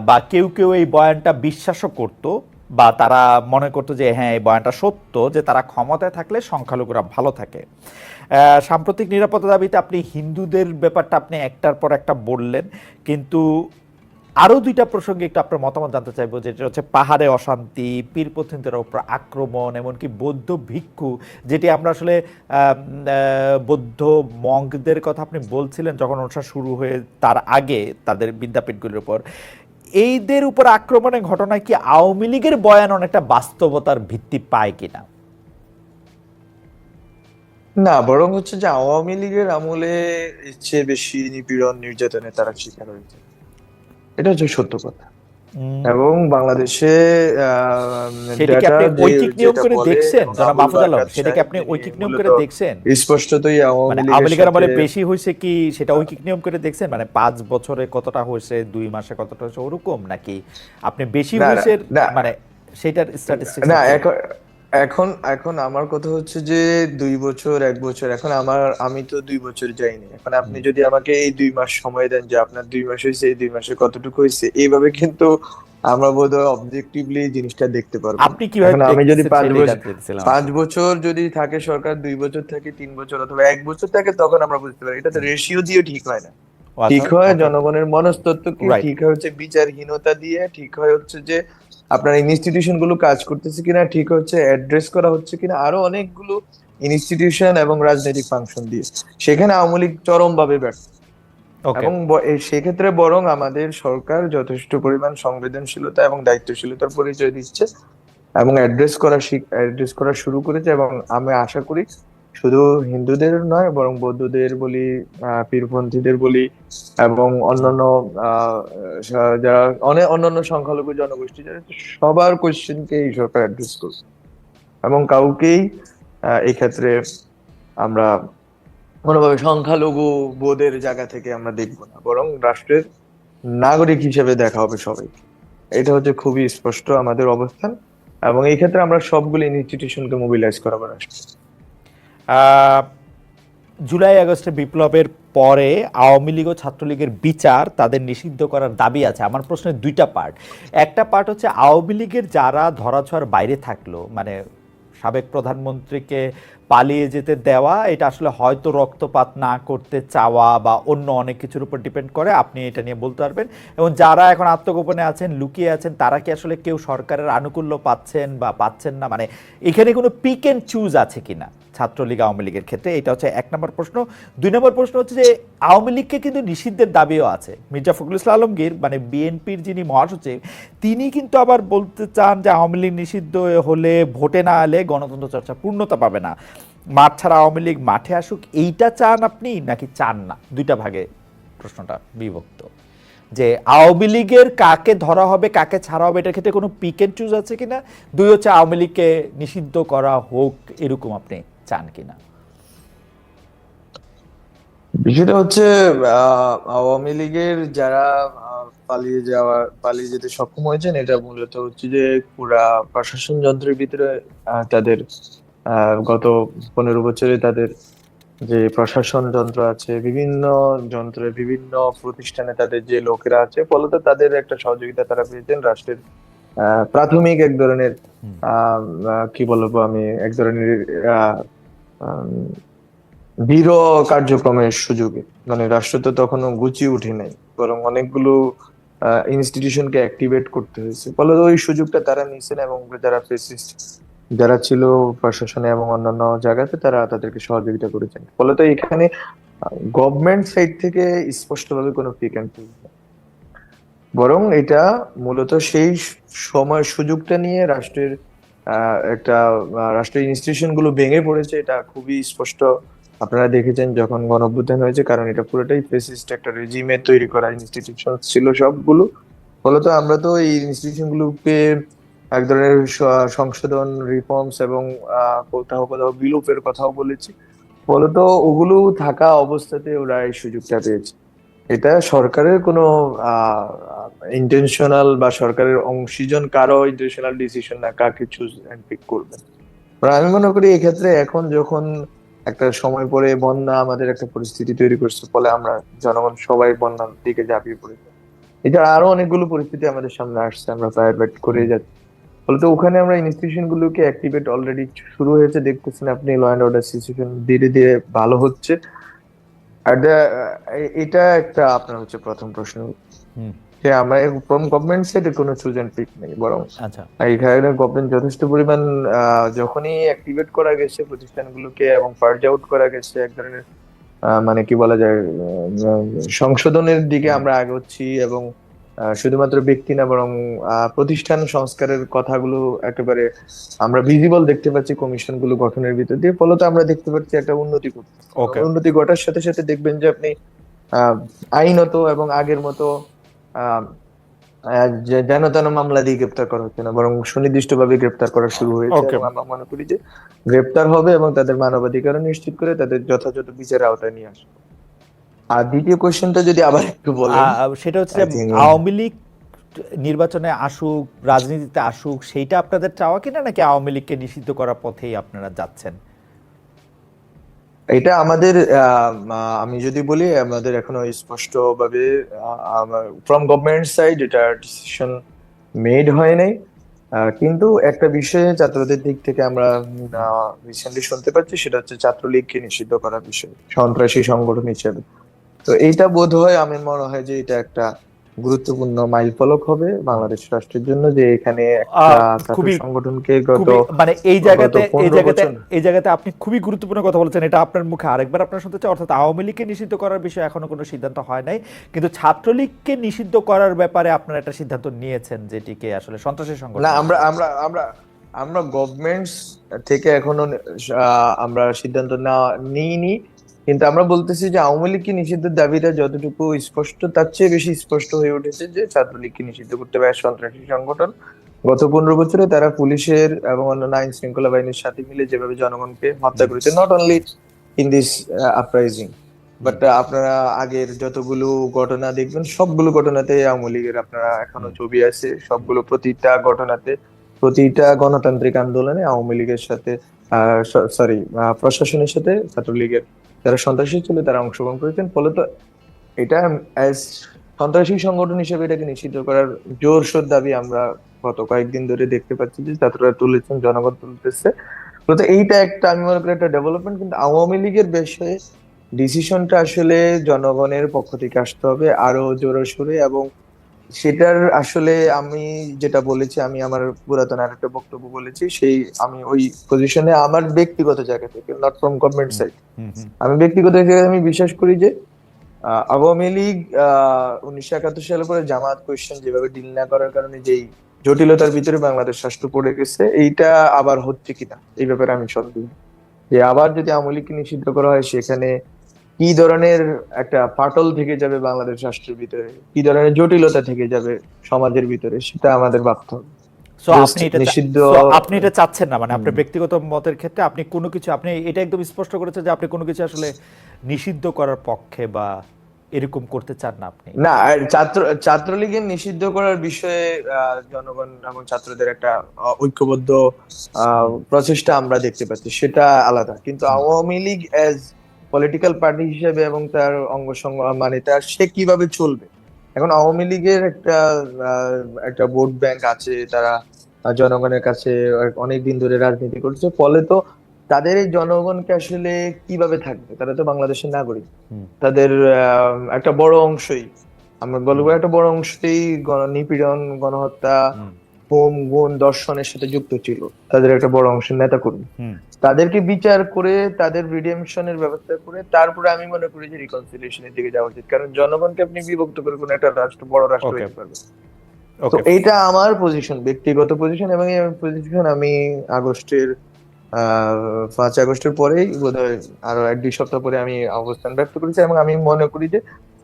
বা কেউ কেউ এই বয়ানটা বিশ্বাসও করত, বা তারা মনে করতো যে হ্যাঁ এই বয়ানটা সত্য, যে তারা ক্ষমতায় থাকলে সংখ্যালঘুরা ভালো থাকে। সাম্প্রতিক নিরাপত্তা দাবিতে আপনি হিন্দুদের ব্যাপারটা আপনি একটার পর একটা বললেন, কিন্তু আরও দুইটা প্রসঙ্গে একটু আপনার মতামত জানতে চাইবো, যেটা হচ্ছে পাহাড়ে অশান্তি, পীরপন্থীদের উপর আক্রমণ, এমনকি বৌদ্ধ ভিক্ষু, যেটি আমরা আসলে বৌদ্ধ মঙ্কদের কথা আপনি বলছিলেন যখন অনুষ্ঠান শুরু হয়ে তার আগে, তাদের বিদ্যাপীঠগুলির উপর এইদের উপর আক্রমণের ঘটনায় কি আওয়ামী লীগের বয়ান অনেকটা বাস্তবতার ভিত্তি পায় কিনা? না, বরং হচ্ছে যে আওয়ামী লীগের আমলে এর চেয়ে বেশি নিপীড়ন নির্যাতনে তারা শিকার হয়েছে, এটা হচ্ছে সত্য কথা। এবং বাংলাদেশে সেটাকে ডেটা আপনি ঐকিক নিয়ম যেটা করে বলে, দেখছেন জনাব আবুল মাহফুজ আলম? বারকাত সেটাকে সাহেব আপনি তিনি ঐকিক নিয়ম মূলত করে দেখছেন? স্পষ্টতই আওয়ামী মানে আওয়ামী লীগের লীগের আমলে সাথে বেশি হয়েছে কি সেটা ঐকিক নিয়ম করে দেখছেন? মানে 5 বছরে কতটা হয়েছে, 2 মাসে কতটা হয়েছে, ওরকম নাকি আপনি বেশি না হয়েছে না মানে সেটার স্ট্যাটিস্টিক্স না কি? এখন এখন এখন আমার কথা হচ্ছে যে 2 বছর 1 বছর, এখন আমি তো 2 বছর যাইনি। এখন আপনি যদি আমাকে এই 2 মাস সময় দেন যে আপনার 2 মাস হয়েছে, এই 2 মাসে কতটুকু হয়েছে, এইভাবে কিন্তু আমরা বোধহয় অবজেক্টিভলি জিনিসটা দেখতে পারবো না। আপনি কিভাবে এখন আমি যদি দেখতেছেন পাঁচ সেটাই বছর জানতে চাইছিলাম আর পাঁচ কি। বছর যদি থাকে সরকার, 2 বছর থাকে, 3 বছর অথবা 1 বছর থাকে, তখন আমরা বুঝতে পারি। এটা তো রেশিও দিয়ে ঠিক হয় না। ও আচ্ছা, ঠিক হয় ওকে, জনগণের মনস্তত্ত্ব কি, রাইট। ঠিক হয় হচ্ছে বিচারহীনতা দিয়ে, ঠিক হয় হচ্ছে যে আপনার ইনস্টিটিউশন গুলো কাজ করতেছে কিনা, ঠিক হচ্ছে অ্যাড্রেস করা হচ্ছে কিনা, আরো অনেকগুলো ইনস্টিটিউশন এবং রাজনৈতিক ফাংশন দিয়ে। সেখানে আওয়ামী লীগ চরম ভাবে ব্যর্থ। ওকে। এবং সেক্ষেত্রে বরং আমাদের সরকার যথেষ্ট পরিমাণ সংবেদনশীলতা এবং দায়িত্বশীলতার পরিচয় দিচ্ছে এবং অ্যাড্রেস করা শুরু করেছে। এবং আমি আশা করি শুধু হিন্দুদের নয়, বরং বৌদ্ধদের বলি, পীরপন্থীদের বলি, এবং অন্যান্য যারা অনেক অন্যান্য সংখ্যালঘু জনগোষ্ঠী যারা, সবার কোশ্চেনকে এই সরকার অ্যাড্রেস করবে। এবং কাউকেই এই ক্ষেত্রে আমরা কোনোভাবে সংখ্যালঘু বোধের জায়গা থেকে আমরা দেখবো না, বরং রাষ্ট্রের নাগরিক হিসেবে দেখা হবে সবাইকে। এটা হচ্ছে খুবই স্পষ্ট আমাদের অবস্থান। এবং এই ক্ষেত্রে আমরা সবগুলো ইনস্টিটিউশনকে মোবিলাইজ করাবো রাষ্ট্র। আহ, জুলাই আগস্টের বিপ্লবের পরে আওয়ামী লীগ ও ছাত্রলীগের বিচার, তাদের নিষিদ্ধ করার দাবি আছে। আমার প্রশ্নের দুইটা পার্ট। একটা পার্ট হচ্ছে আওয়ামী লীগের যারা ধরাছোঁয়ার বাইরে থাকলো, মানে সাবেক প্রধানমন্ত্রীকে পালিয়ে যেতে দেওয়া, এটা আসলে হয়তো রক্তপাত না করতে চাওয়া বা অন্য অনেক কিছুর উপর ডিপেন্ড করে, আপনি এটা নিয়ে বলতে পারবেন। এবং যারা এখন আত্মগোপনে আছেন, লুকিয়ে আছেন, তারা কি আসলে কেউ সরকারের আনুকূল্য পাচ্ছেন বা পাচ্ছেন না, মানে এখানে কোনো পিক অ্যান্ড চুজ আছে কিনা ছাত্রলীগ আওয়ামী লীগের ক্ষেত্রে? এটা হচ্ছে 1 নম্বর প্রশ্ন। 2 নম্বর প্রশ্ন হচ্ছে যে আওয়ামী লীগকে কিন্তু নিষিদ্ধের দাবিও আছে। মির্জা ফখরুল ইসলাম আলমগীর, মানে বিএনপির যিনি মহাসচিব, তিনি কিন্তু আবার বলতে চান যে আওয়ামী লীগ নিষিদ্ধ হলে, ভোটে না এলে গণতন্ত্র চর্চা পূর্ণতা পাবে না, মাঠ ছাড়া আওয়ামী লীগ মাঠে আসুক। এইটা চান আপনি নাকি চান না? দুইটা ভাগে প্রশ্নটা বিভক্ত, যে আওয়ামী লীগের কাকে ধরা হবে, কাকে ছাড়া হবে, এটার ক্ষেত্রে কোনো পিক এন্ড চুজ আছে কিনা। 2 হচ্ছে আওয়ামী লীগকে নিষিদ্ধ করা হোক, এরকম আপনি চান কিনা। বিষয়টা হচ্ছে আওয়ামী লীগের যারা পালিয়ে যেতে সক্ষম হয়েছেন, এটা মূলত হচ্ছে যে পুরা প্রশাসন যন্ত্রের ভিতরে তাদের গত 15 বছরে তাদের যে প্রশাসন যন্ত্র আছে, বিভিন্ন যন্ত্রে, বিভিন্ন প্রতিষ্ঠানে তাদের যে লোকেরা আছে, ফলত তাদের একটা সহযোগিতা তারা পেয়েছেন রাষ্ট্রের প্রাথমিক এক ধরনের কি বলবো আমি, এক ধরনের আহ আম, দৃঢ় কার্যক্রমের সুযোগে। মানে রাষ্ট্র তো তখনো গুছিয়ে উঠে নাই, বরং অনেকগুলো ইনস্টিটিউশনকে অ্যাক্টিভেট করতে হয়েছে, ফলে ওই সুযোগটা তারা নিয়েছেন। এবং যারা ফেসিস্ট যারা ছিল প্রশাসনে এবং অন্যান্য জায়গাতে, তারা তাদেরকে সহযোগিতা করেছেন। ফলে তো এখানে গভর্নমেন্ট সাইড থেকে স্পষ্টভাবে কোনো পিক অ্যান্ড পুল নেই, বরং এটা মূলত সেই সময় সুযোগটা নিয়ে রাষ্ট্রের একটা রাষ্ট্রের ইনস্টিটিউশন গুলো ভেঙে পড়েছে, এটা খুবই স্পষ্ট আপনারা দেখেছেন যখন গণঅভ্যুত্থান হয়েছে, কারণ এটা পুরোটাই ফেসিস্ট একটা রেজিমে তৈরি করা ইনস্টিটিউশন ছিল সবগুলো। ফলত আমরা তো এই ইনস্টিটিউশন গুলোকে এক ধরনের সংশোধন, রিফর্মস এবং কোথাও কোথাও বিলোপের কথাও বলেছি। ফলত ওগুলো থাকা অবস্থাতে ওরা এই সুযোগটা পেয়েছে। এটা সরকারের কোনো ইন্টেনশনাল বা সরকারের অংশীজন কারো ইন্টেনশনাল ডিসিশন না, কাকে চুজ এন্ড পিক করবে। আমি মনে করি এক্ষেত্রে এখন যখন একটা সময় পরে বন্যা আমাদের একটা পরিস্থিতি তৈরি করছে, ফলে আমরা জনগণ সবাই বন্যার দিকে ঝাঁপিয়ে পড়েছে। এটা আরো অনেকগুলো পরিস্থিতি আমাদের সামনে আসছে, আমরা ফায়ার করে যাচ্ছি। ফলত ওখানে আমরা ইনস্টিটিউশন গুলোকে অ্যাক্টিভেট অলরেডি শুরু হয়েছে, দেখতেছেন আপনি ল অ্যান্ড অর্ডার সিচুয়েশন ধীরে ধীরে ভালো হচ্ছে। আর এটা একটা আপনার হচ্ছে প্রথম প্রশ্ন, হুম, যে আমরা ফ্রম গভর্নমেন্ট সাইডে কোনো চুজ এন্ড পিক নেই, বরং আচ্ছা। এখানে গভর্নমেন্ট যথেষ্ট পরিমাণ যখনই অ্যাক্টিভেট করা গেছে প্রতিষ্ঠানগুলোকে এবং পার্জ আউট করা গেছে, এক ধরনের মানে কি বলা যায়, সংশোধনের দিকে আমরা আগাচ্ছি। এবং শুধুমাত্র ব্যক্তি না, বরং প্রতিষ্ঠান সংস্কারের কথাগুলো একেবারে আমরা ভিজিবল দেখতে পাচ্ছি কমিশন গুলো গঠনের ভিতর দিয়ে। ফলত আমরা দেখতে পাচ্ছি একটা উন্নতি ঘটছে। ওকে। উন্নতি ঘটার সাথে সাথে দেখবেন যে আপনি আইনত এবং আগের মতো আহ যেন তেন মামলা দিয়ে গ্রেপ্তার করা হচ্ছে না, বরং সুনির্দিষ্ট ভাবে গ্রেপ্তার করা শুরু হয়েছে। ওকে। এবং আমরা মনে করি যে গ্রেপ্তার হবে এবং তাদের মানবাধিকার নিশ্চিত করে তাদের যথাযথ বিচারের আওতায় নিয়ে আসবে। আর দ্বিতীয় কোশ্চেনটা যদি আবার একটু বলেন। সেটা হচ্ছে আই যে থিঙ্ক আওয়ামী লীগ নির্বাচনে আসুক, রাজনীতিতে আসুক, সেইটা আপনাদের চাওয়া কিনা, নাকি আওয়ামী লীগকে নিষিদ্ধ করার পথেই আপনারা যাচ্ছেন? এটা আমাদের আমি যদি বলি, আমাদের এখনো স্পষ্ট ভাবে ফ্রম গভর্নমেন্ট সাইড এটা ডিসিশন মেড হয় নাই। কিন্তু একটা বিষয়ে ছাত্রদের দিক থেকে আমরা রিসেন্টলি শুনতে পাচ্ছি, সেটা হচ্ছে ছাত্রলীগকে নিষিদ্ধ করার বিষয় সন্ত্রাসী সংগঠন হিসেবে। তো এইটা বোধ হয়, আমি মনে হয় যে এটা একটা গুরুত্বপূর্ণ মাইলফলক হবে বাংলাদেশ রাষ্ট্রের জন্য, যে এখানে একটা ছাত্র খুবই সংগঠনকে গত খুবই মানে এই গত জায়গাতে 15 বছর। এই জায়গাতে আপনি খুবই গুরুত্বপূর্ণ কথা বলেছেন। এটা আপনার মুখে আরেকবার আপনার শুনতে চাই। অর্থাৎ আওয়ামী লীগকে নিষিদ্ধ করার বিষয়ে এখনো কোনো সিদ্ধান্ত হয় নাই, কিন্তু ছাত্রলীগকে নিষিদ্ধ করার ব্যাপারে আপনারা একটা সিদ্ধান্ত নিয়েছেন, যেটিকে আসলে সন্ত্রাসী সংগঠন না, আমরা হিসেবে। আমরা আমরা আমরা গভর্নমেন্টস থেকে এখনো আমরা সিদ্ধান্ত না নিইনি। কিন্তু আমরা বলতেছি যে আওয়ামী লীগকে নিষিদ্ধের দাবিটা যতটুকু স্পষ্ট, তার চেয়ে বেশি স্পষ্ট হয়ে উঠেছে যে ছাত্রলীগকে নিষিদ্ধ করতে হবে। সন্ত্রাসী সংগঠন গত 15 বছরে তারা পুলিশের এবং অন্যান্য আইন শৃঙ্খলা বাহিনীর সাথে মিলে যেভাবে জনগণকে হত্যা করেছে, not only in this uprising, but আপনারা আগের যতগুলো ঘটনা দেখবেন, সবগুলো ঘটনাতে আওয়ামী লীগের আপনারা এখনো ছবি আছে। সবগুলো প্রতিটা ঘটনাতে, প্রতিটা গণতান্ত্রিক আন্দোলনে আওয়ামী লীগের সাথে সরি প্রশাসনের সাথে ছাত্রলীগের যারা সন্ত্রাসী ছিল তারা অংশগ্রহণ করেছেন। ফলত এটা অ্যাজ সন্ত্রাসী সংগঠন হিসেবে এটাকে নিষিদ্ধ করার জোরসোর দাবি আমরা গত কয়েকদিন ধরে দেখতে পাচ্ছি যে ছাত্ররা তুলেছেন, জনগণ তুলতেছে। ফলত এইটা একটা, আমি মনে করি একটা ডেভেলপমেন্ট। কিন্তু আওয়ামী লীগের বিষয়ে ডিসিশনটা আসলে জনগণের পক্ষ থেকে আসতে হবে আরো জোরসোরে। এবং সেটার আসলে আমি যেটা বলেছি, আমি আমার পুরাতন আরেকটা বক্তব্য বলেছি, সেই আমি ওই পজিশনে আমার ব্যক্তিগত জায়গা থেকে, নট ফ্রম গভর্নমেন্ট সাইড, হুম, হুম, আমি ব্যক্তিগত জায়গায় আমি বিশ্বাস করি যে আওয়ামী লীগ 1971 সালে পরে জামাত কোয়েশ্চেন যেভাবে ডিল না করার কারণে যেই জটিলতার ভিতরে বাংলাদেশ রাষ্ট্র পড়ে গেছে, এইটা আবার হচ্ছে কিনা এই ব্যাপারে আমি সন্দেহ। যে আবার যদি আওয়ামী লীগকে নিষিদ্ধ করা হয়, সেখানে কি ধরনের একটা ফাটল থেকে যাবে বাংলাদেশ রাষ্ট্রের ভিতরে, কি ধরনের জটিলতা থেকে যাবে সমাজের ভিতরে, সেটা আমাদের ভাবতে হবে। সো জাস্ট আপনি এটা নিষিদ্ধ। আপনি এটা চাচ্ছেন না, মানে হুম। আপনার ব্যক্তিগত মতের ক্ষেত্রে আপনি কোনো কিছু, আপনি এটা একদম স্পষ্ট করেছেন যে আপনি কোনো কিছু আসলে নিষিদ্ধ করার পক্ষে বা এরকম করতে চান না আপনি। না, আর ছাত্রলীগের নিষিদ্ধ করার বিষয়ে জনগণ এবং ছাত্রদের একটা ঐক্যবদ্ধ হুম, প্রচেষ্টা আমরা দেখতে পাচ্ছি, সেটা আলাদা। কিন্তু হুম, Awami League as political party হিসেবে এবং তার অঙ্গ মানে তার সে কিভাবে চলবে। এখন আওয়ামী লীগের একটা ভোট ব্যাংক আছে, তারা জনগণের কাছে অনেক দিন ধরে রাজনীতি করছে। ফলে তো তাদের এই জনগণকে আসলে কিভাবে থাকবে, তারা তো বাংলাদেশের নাগরিক। হুম, তাদের একটা বড় অংশই, আমরা বলবো হুম, একটা বড় অংশই নিপীড়ন, গণহত্যা, হুম, গুম, গুণ, দর্শনের সাথে যুক্ত ছিল। তাদের একটা বড় অংশের নেতা কর্মী, হুম। তাদেরকে বিচার করে তাদের রিডেমশনের ব্যবস্থা করে তারপরে আমি মনে করি যে রিকনসিলিয়েশনের দিকে যাওয়া উচিত। কারণ জনগণকে আপনি বিভক্ত করে কোনো একটা রাষ্ট্র, বড় রাষ্ট্র ওকে, হইতে পারবে। তো ওকে। এইটা আমার পজিশন, ব্যক্তিগত পজিশন। এবং এই পজিশন আমি আগস্টের 5 আগস্টের পরেই বোধহয় আরো 1-2 সপ্তাহ পরে আমি অবস্থান ব্যক্ত করেছি, এবং আমি মনে করি যে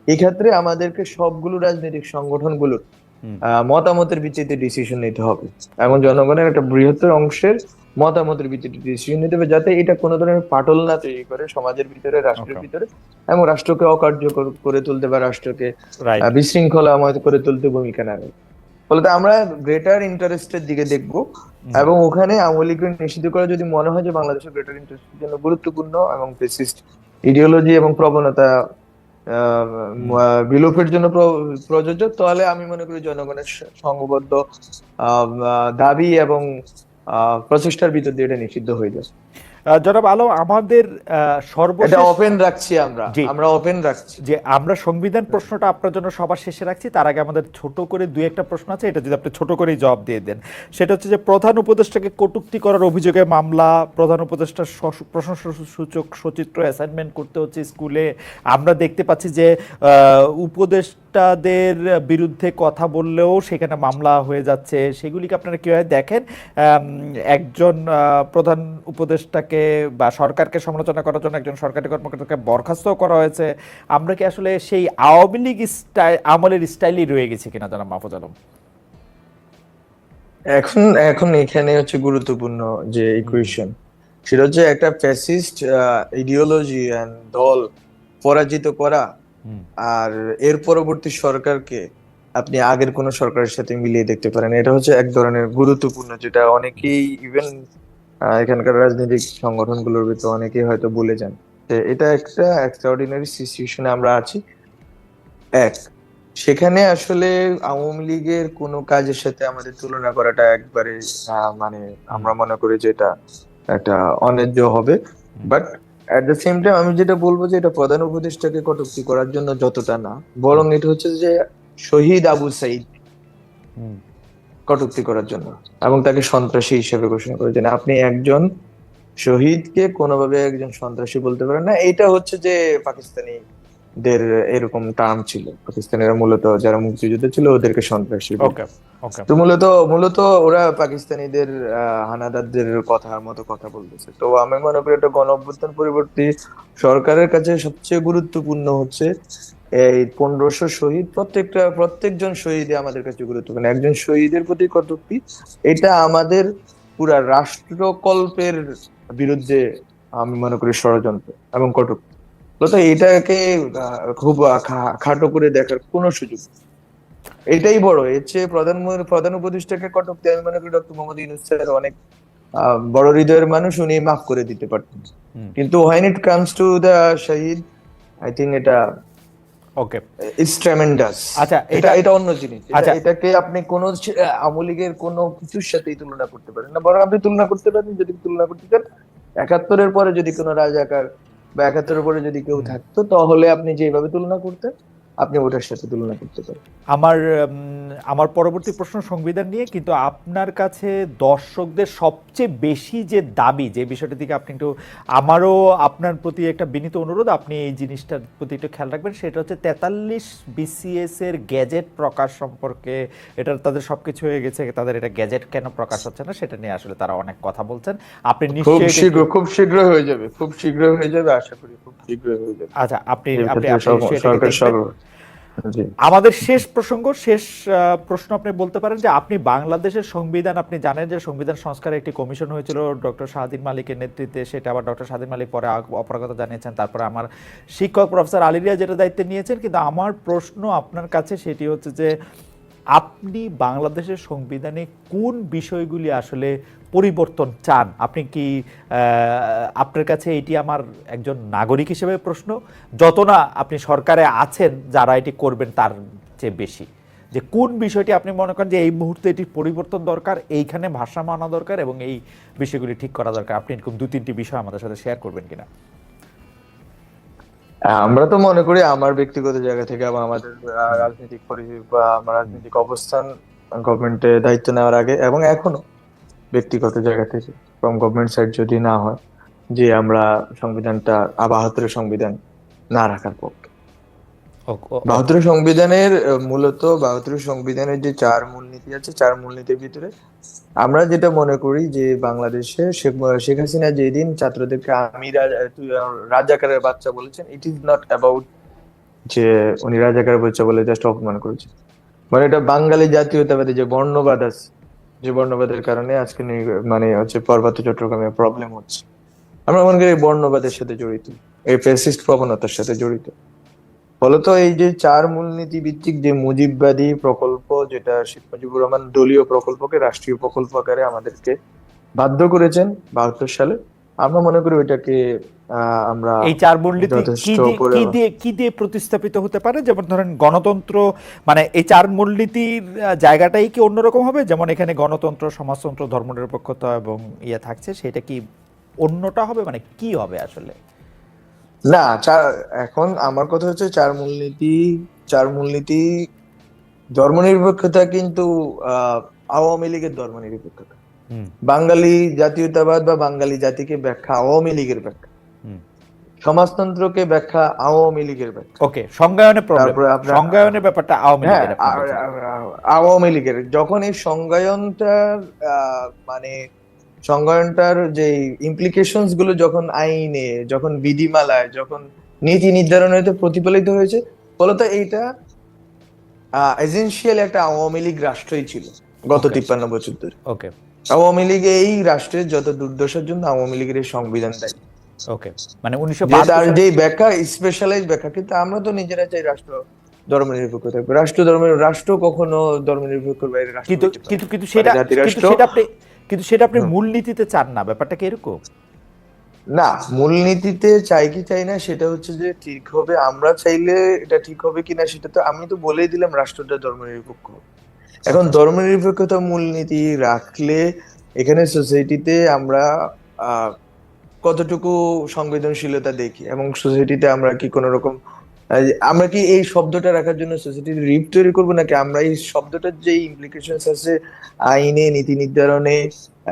এই ক্ষেত্রে আমাদেরকে সবগুলো রাজনৈতিক সংগঠনগুলোর হুম, মতামতের ভিত্তিতে ডিসিশন নিতে হবে, এবং জনগণের একটা বৃহত্তর অংশের মতামতের ভিত্তিতে ডিসিশন নিতে হবে, যাতে এটা কোনো ধরনের ফাটল না তৈরি করে সমাজের ভিতরে, রাষ্ট্রের ওকে, ভিতরে, এবং রাষ্ট্রকে অকার্যকর করে তুলতে বা রাষ্ট্রকে রাইট। বিশৃঙ্খলাময় করে তুলতে ভূমিকা নেবে। ফলত আমরা গ্রেটার ইন্টারেস্টের দিকে দেখব, এবং ওখানে আওয়ামী লীগের নিষিদ্ধ করা যদি মনে হয় যে বাংলাদেশের গ্রেটার ইন্টারেস্টের জন্য গুরুত্বপূর্ণ এবং ফেসিস্ট ইডিওলজি এবং প্রবণতা বিলোপের জন্য প্রযোজ্য, তাহলে আমি মনে করি জনগণের সংঘবদ্ধ দাবি এবং প্রচেষ্টার ভিতর দিয়ে এটা নিষিদ্ধ হয়ে যায়। জনাব আলম, আমাদের এটা সর্বশেষ ওপেন রাখছি, আমরা জি, আমরা ওপেন রাখছি। যে আমরা সংবিধান প্রশ্নটা আপনার জন্য সবার শেষে রাখছি, তার আগে আমাদের ছোট করে দুই একটা প্রশ্ন আছে, এটা যদি আপনি ছোট করেই জবাব দিয়ে দেন। সেটা হচ্ছে যে প্রধান উপদেষ্টাকে কটূক্তি করার অভিযোগে মামলা, প্রধান উপদেষ্টার প্রশংসাসূচক সচিত্র অ্যাসাইনমেন্ট করতে হচ্ছে স্কুলে। আমরা দেখতে পাচ্ছি যে উপদেষ্টাদের বিরুদ্ধে কথা বললেও সেখানে মামলা হয়ে যাচ্ছে। সেগুলিকে আপনারা কীভাবে দেখেন? একজন প্রধান উপদেষ্টাকে বা সরকারকে সমালোচনা করার জন্য একজন সরকারি কর্মকর্তাকে বরখাস্ত করা হয়েছে। আমরা কি আসলে সেই আওয়ামী লীগ আমলের স্টাইলই রয়ে গেছে কিনা, জানাব মাহফুজ আলম? এখন এখন এখানে হচ্ছে গুরুত্বপূর্ণ যে ইকুয়েশন, সেটা হচ্ছে একটা ফ্যাসিস্ট ইডিওলজি এন্ড দল পরাজিত করা, হুম, আর এর পরবর্তী সরকারকে আপনি আগের কোন সরকারের সাথে মিলিয়ে দেখতে পারেন। এটা হচ্ছে এক ধরনের গুরুত্বপূর্ণ, যেটা অনেকেই ইভেন এখানকার রাজনৈতিক সংগঠনগুলোর ভিতরে অনেকেই হয়তো ভুলে যান। যে এটা একটা এক্সট্রাঅর্ডিনারি সিচুয়েশনে আমরা আছি। এক, সেখানে আসলে আওয়ামী লীগের কোনো কাজের সাথে আমাদের তুলনা করাটা একবারে মানে আমরা মনে করি যে এটা একটা অন্যায্য হবে। But at the same time আমি যেটা বলবো যে এটা প্রধান উপদেষ্টাকে কটূক্তি করার জন্য যতটা না, বরং এটা হচ্ছে যে শহীদ আবু সাইদ হুম, কটূক্তি করার জন্য, এবং তাকে সন্ত্রাসী হিসেবে ঘোষণা করেছেন। আপনি একজন শহীদকে কোনোভাবে একজন সন্ত্রাসী বলতে পারেন না। এটা হচ্ছে যে পাকিস্তানিদের এরকম টার্ম ছিল, পাকিস্তানিরা মূলত যারা মুক্তিযুদ্ধে ছিল ওদেরকে সন্ত্রাসী বলতো। ওকে, ওকে, তো মূলত মূলত ওরা পাকিস্তানিদের হানাদারদের কথার মতো কথা বলতেছে। তো আমি মনে করি এটা গণ অভ্যুত্থান পরবর্তী সরকারের কাছে সবচেয়ে গুরুত্বপূর্ণ হচ্ছে এই 1500 শহীদ, প্রত্যেকজন শহীদই আমাদের কাছে গুরুত্বপূর্ণ। একজন শহীদের প্রতি কটূক্তি, এটা আমাদের পুরা রাষ্ট্রকল্পের বিরুদ্ধে আমি মনে করি ষড়যন্ত্র এবং কটূক্তি। তো এটাকে খুব খাটো করে দেখার কোনো সুযোগ নেই। এটাই বড়, এর চেয়ে প্রধান উপদেষ্টাকে কটূক্তি আমি মনে করি ডক্টর মোহাম্মদ ইউনূস স্যার অনেক বড় হৃদয়ের মানুষ, উনি মাফ করে দিতে পারতেন। হুম, কিন্তু when it comes to the Shaheed, I think এটা ওকে। It's tremendous. আচ্ছা, এটা এটা এটা অন্য জিনিস। আচ্ছা, এটাকে আপনি কোন আওয়ামী লীগের কোনো কিছুর সাথেই তুলনা করতে পারেন না, বরং আপনি তুলনা করতে পারেন, যদি তুলনা করতে চান 71-এর পরে যদি কোনো রাজাকার বা 71-এর পরে যদি কেউ হুম, থাকতো, তাহলে আপনি যেভাবে তুলনা করতেন আপনি ওটার সাথে তুলনা করতে পারেন। আমার আমার পরবর্তী প্রশ্ন সংবিধান নিয়ে, কিন্তু আপনার কাছে দর্শকদের সবচেয়ে বেশি যে দাবি, যে বিষয়টার দিকে আপনি একটু, আমারও আপনার প্রতি একটা বিনীত অনুরোধ, আপনি এই জিনিসটার প্রতি একটু খেয়াল রাখবেন। সেটা হচ্ছে 43 বিসিএস এর গ্যাজেট প্রকাশ সম্পর্কে। এটা তাদের সবকিছু হয়ে গেছে, তাদের এটা গ্যাজেট কেন প্রকাশ হচ্ছে না সেটা নিয়ে আসলে তারা অনেক কথা বলছেন। আপনি নিশ্চয়ই খুব শীঘ্র হয়ে যাবে, খুব শীঘ্র হয়ে যাবে, আশা করি খুব শীঘ্র হয়ে যাবে। আচ্ছা, আপনি এর আপনি ক্ষেত্রে আপনি নিশ্চয়ই এটাকে সরকার দেখবেন। জি। আমাদের শেষ প্রসঙ্গ, শেষ প্রশ্ন, আপনি বলতে পারেন যে আপনি বাংলাদেশের সংবিধান, আপনি জানেন যে সংবিধান সংস্কারের একটি কমিশন হয়েছিল ডক্টর শাহদিন মালিকের নেতৃত্বে, সেটা আবার ডক্টর শাহদিন মালিক পরে অপরাগতা জানিয়েছেন, তারপরে আমার শিক্ষক প্রফেসর আলিরিয়া যেটা দায়িত্ব নিয়েছেন। কিন্তু আমার প্রশ্ন আপনার কাছে সেটি হচ্ছে যে আপনি বাংলাদেশের সংবিধানে কোন বিষয়গুলি আসলে পরিবর্তন চান? আপনি কি আপনার কাছে এটি আমার একজন নাগরিক হিসেবে প্রশ্ন, যত না আপনি সরকারে আছেন যারা এটি করবেন তার চেয়ে বেশি, যে কোন বিষয়টি আপনি মনে করেন যে এই মুহূর্তে এটি পরিবর্তন দরকার, এইখানে ভারসাম্য আনা দরকার এবং এই বিষয়গুলি ঠিক করা দরকার? আপনি এরকম 2-3টি বিষয় আমাদের সাথে শেয়ার করবেন কিনা? আমরা তো মনে করি, আমার ব্যক্তিগত জায়গা থেকে বা আমাদের রাজনৈতিক পরিবেশ বা আমার রাজনৈতিক অবস্থান, গভর্নমেন্টে দায়িত্ব নেওয়ার আগে এবং এখনো ব্যক্তিগত জায়গা থেকে ফ্রম গভর্নমেন্ট সাইড যদি না হয়, যে আমরা সংবিধানটা 72-এর সংবিধান না রাখার পক্ষে। বাহাত্তর সংবিধানের মূলত 72 সংবিধানের যে 4 মূলনীতি আছে, 4 মূলনীতির ভিতরে আমরা যেটা মনে করি যে বাংলাদেশে শেখ হাসিনা যেদিন ছাত্রদেরকে আমি রাজাকারের বাচ্চা বলেছেন, ইট ইজ নট অ্যাবাউট যে উনি রাজাকারের বাচ্চা বলে জাস্ট অপমান করেছেন, মানে এটা বাঙালি জাতীয়তাবাদী যে বর্ণবাদ আছে, যে বর্ণবাদের কারণে আজকে মানে হচ্ছে পার্বত্য চট্টগ্রামে প্রবলেম হচ্ছে, আমরা মনে করি এই বর্ণবাদের সাথে জড়িত, এই ফ্যাসিস্ট প্রবণতার সাথে জড়িত। ফলত এই যে 4 মূলনীতি ভিত্তিক যে মুজিববাদী প্রকল্প, যেটা শেখ মুজিবুর রহমান দলীয় প্রকল্পকে রাষ্ট্রীয় প্রকল্প আকারে আমাদেরকে বাধ্য করেছেন 72 সালে, আমরা মনে করি ওইটাকে আমরা এই 4 মূলনীতি যথেষ্ট করে কি দিয়ে প্রতিস্থাপিত হতে পারে? যেমন ধরেন গণতন্ত্র, মানে এই 4 মূলনীতির জায়গাটাই কি অন্যরকম হবে? যেমন এখানে গণতন্ত্র, সমাজতন্ত্র, ধর্মনিরপেক্ষতা এবং ইয়ে থাকছে, সেটা কি অন্যটা হবে? মানে কি হবে আসলে? না, এখন আমার কথা হচ্ছে 4 মূলনীতি ধর্মনিরপেক্ষতা কিন্তু আওয়ামী লীগের ধর্মনিরপেক্ষতা, বাঙালি জাতীয়তাবাদ বা বাঙালি জাতিকে ব্যাখ্যা আওয়ামী লীগের ব্যাখ্যা, সমাজতন্ত্রকে ব্যাখ্যা আওয়ামী লীগের ব্যাখ্যা। ওকে, সংজ্ঞায়নের প্রবলেম, তারপরে আপনার সংজ্ঞায়নের ব্যাপারটা আওয়ামী হ্যাঁ, লীগের আপনি বলছেন। আওয়ামী লীগের যখন এই মানে সংজ্ঞায়নটার যে ইমপ্লিকেশনস গুলো যখন আইনে, যখন বিধিমালায়, যখন নীতি নির্ধারণে প্রতিফলিত হয়েছে, ফলত এইটা এসেনশিয়াল একটা আওয়ামী লীগ রাষ্ট্রই ছিল গত 53 বছর ধরে। ওকে, আওয়ামী লীগ এই রাষ্ট্রের যত দুর্দশার জন্য আওয়ামী লীগের এই সংবিধান দায়ী। ওকে, মানে তার যে ব্যাখ্যা, স্পেশালাইজ ব্যাখ্যা, কিন্তু আমরা তো নিজেরা চাই রাষ্ট্র ধর্মনিরপেক্ষ থাকবে, রাষ্ট্র কখনো ধর্মনিরপেক্ষের বাইরে রাষ্ট্র কিন্তু হতে পারে কিন্তু না। কিন্তু মানে সেটা জাতিরাষ্ট্র কিন্তু সেটা আপনি মূলনীতিতে চান না, ব্যাপারটা কি এরকম? না, মূলনীতিতে চাই কি চাই না সেটা হচ্ছে যে ঠিক হবে, আমরা চাইলে এটা ঠিক হবে কিনা সেটা তো আমি তো বলেই দিলাম, রাষ্ট্রটা ধর্মনিরপেক্ষ হবে। এখন ধর্মনিরপেক্ষতা মূলনীতি রাখলে এখানে সোসাইটিতে আমরা আহ কতটুকু সংবেদনশীলতা দেখি, এবং সোসাইটিতে আমরা কি কোনো রকম আমরা কি এই শব্দটা রাখার জন্য সোসাইটির রিপ তৈরি করবো, নাকি আমরা এই শব্দটার যে ইমপ্লিকেশনস আছে আইনে, নীতি নির্ধারণে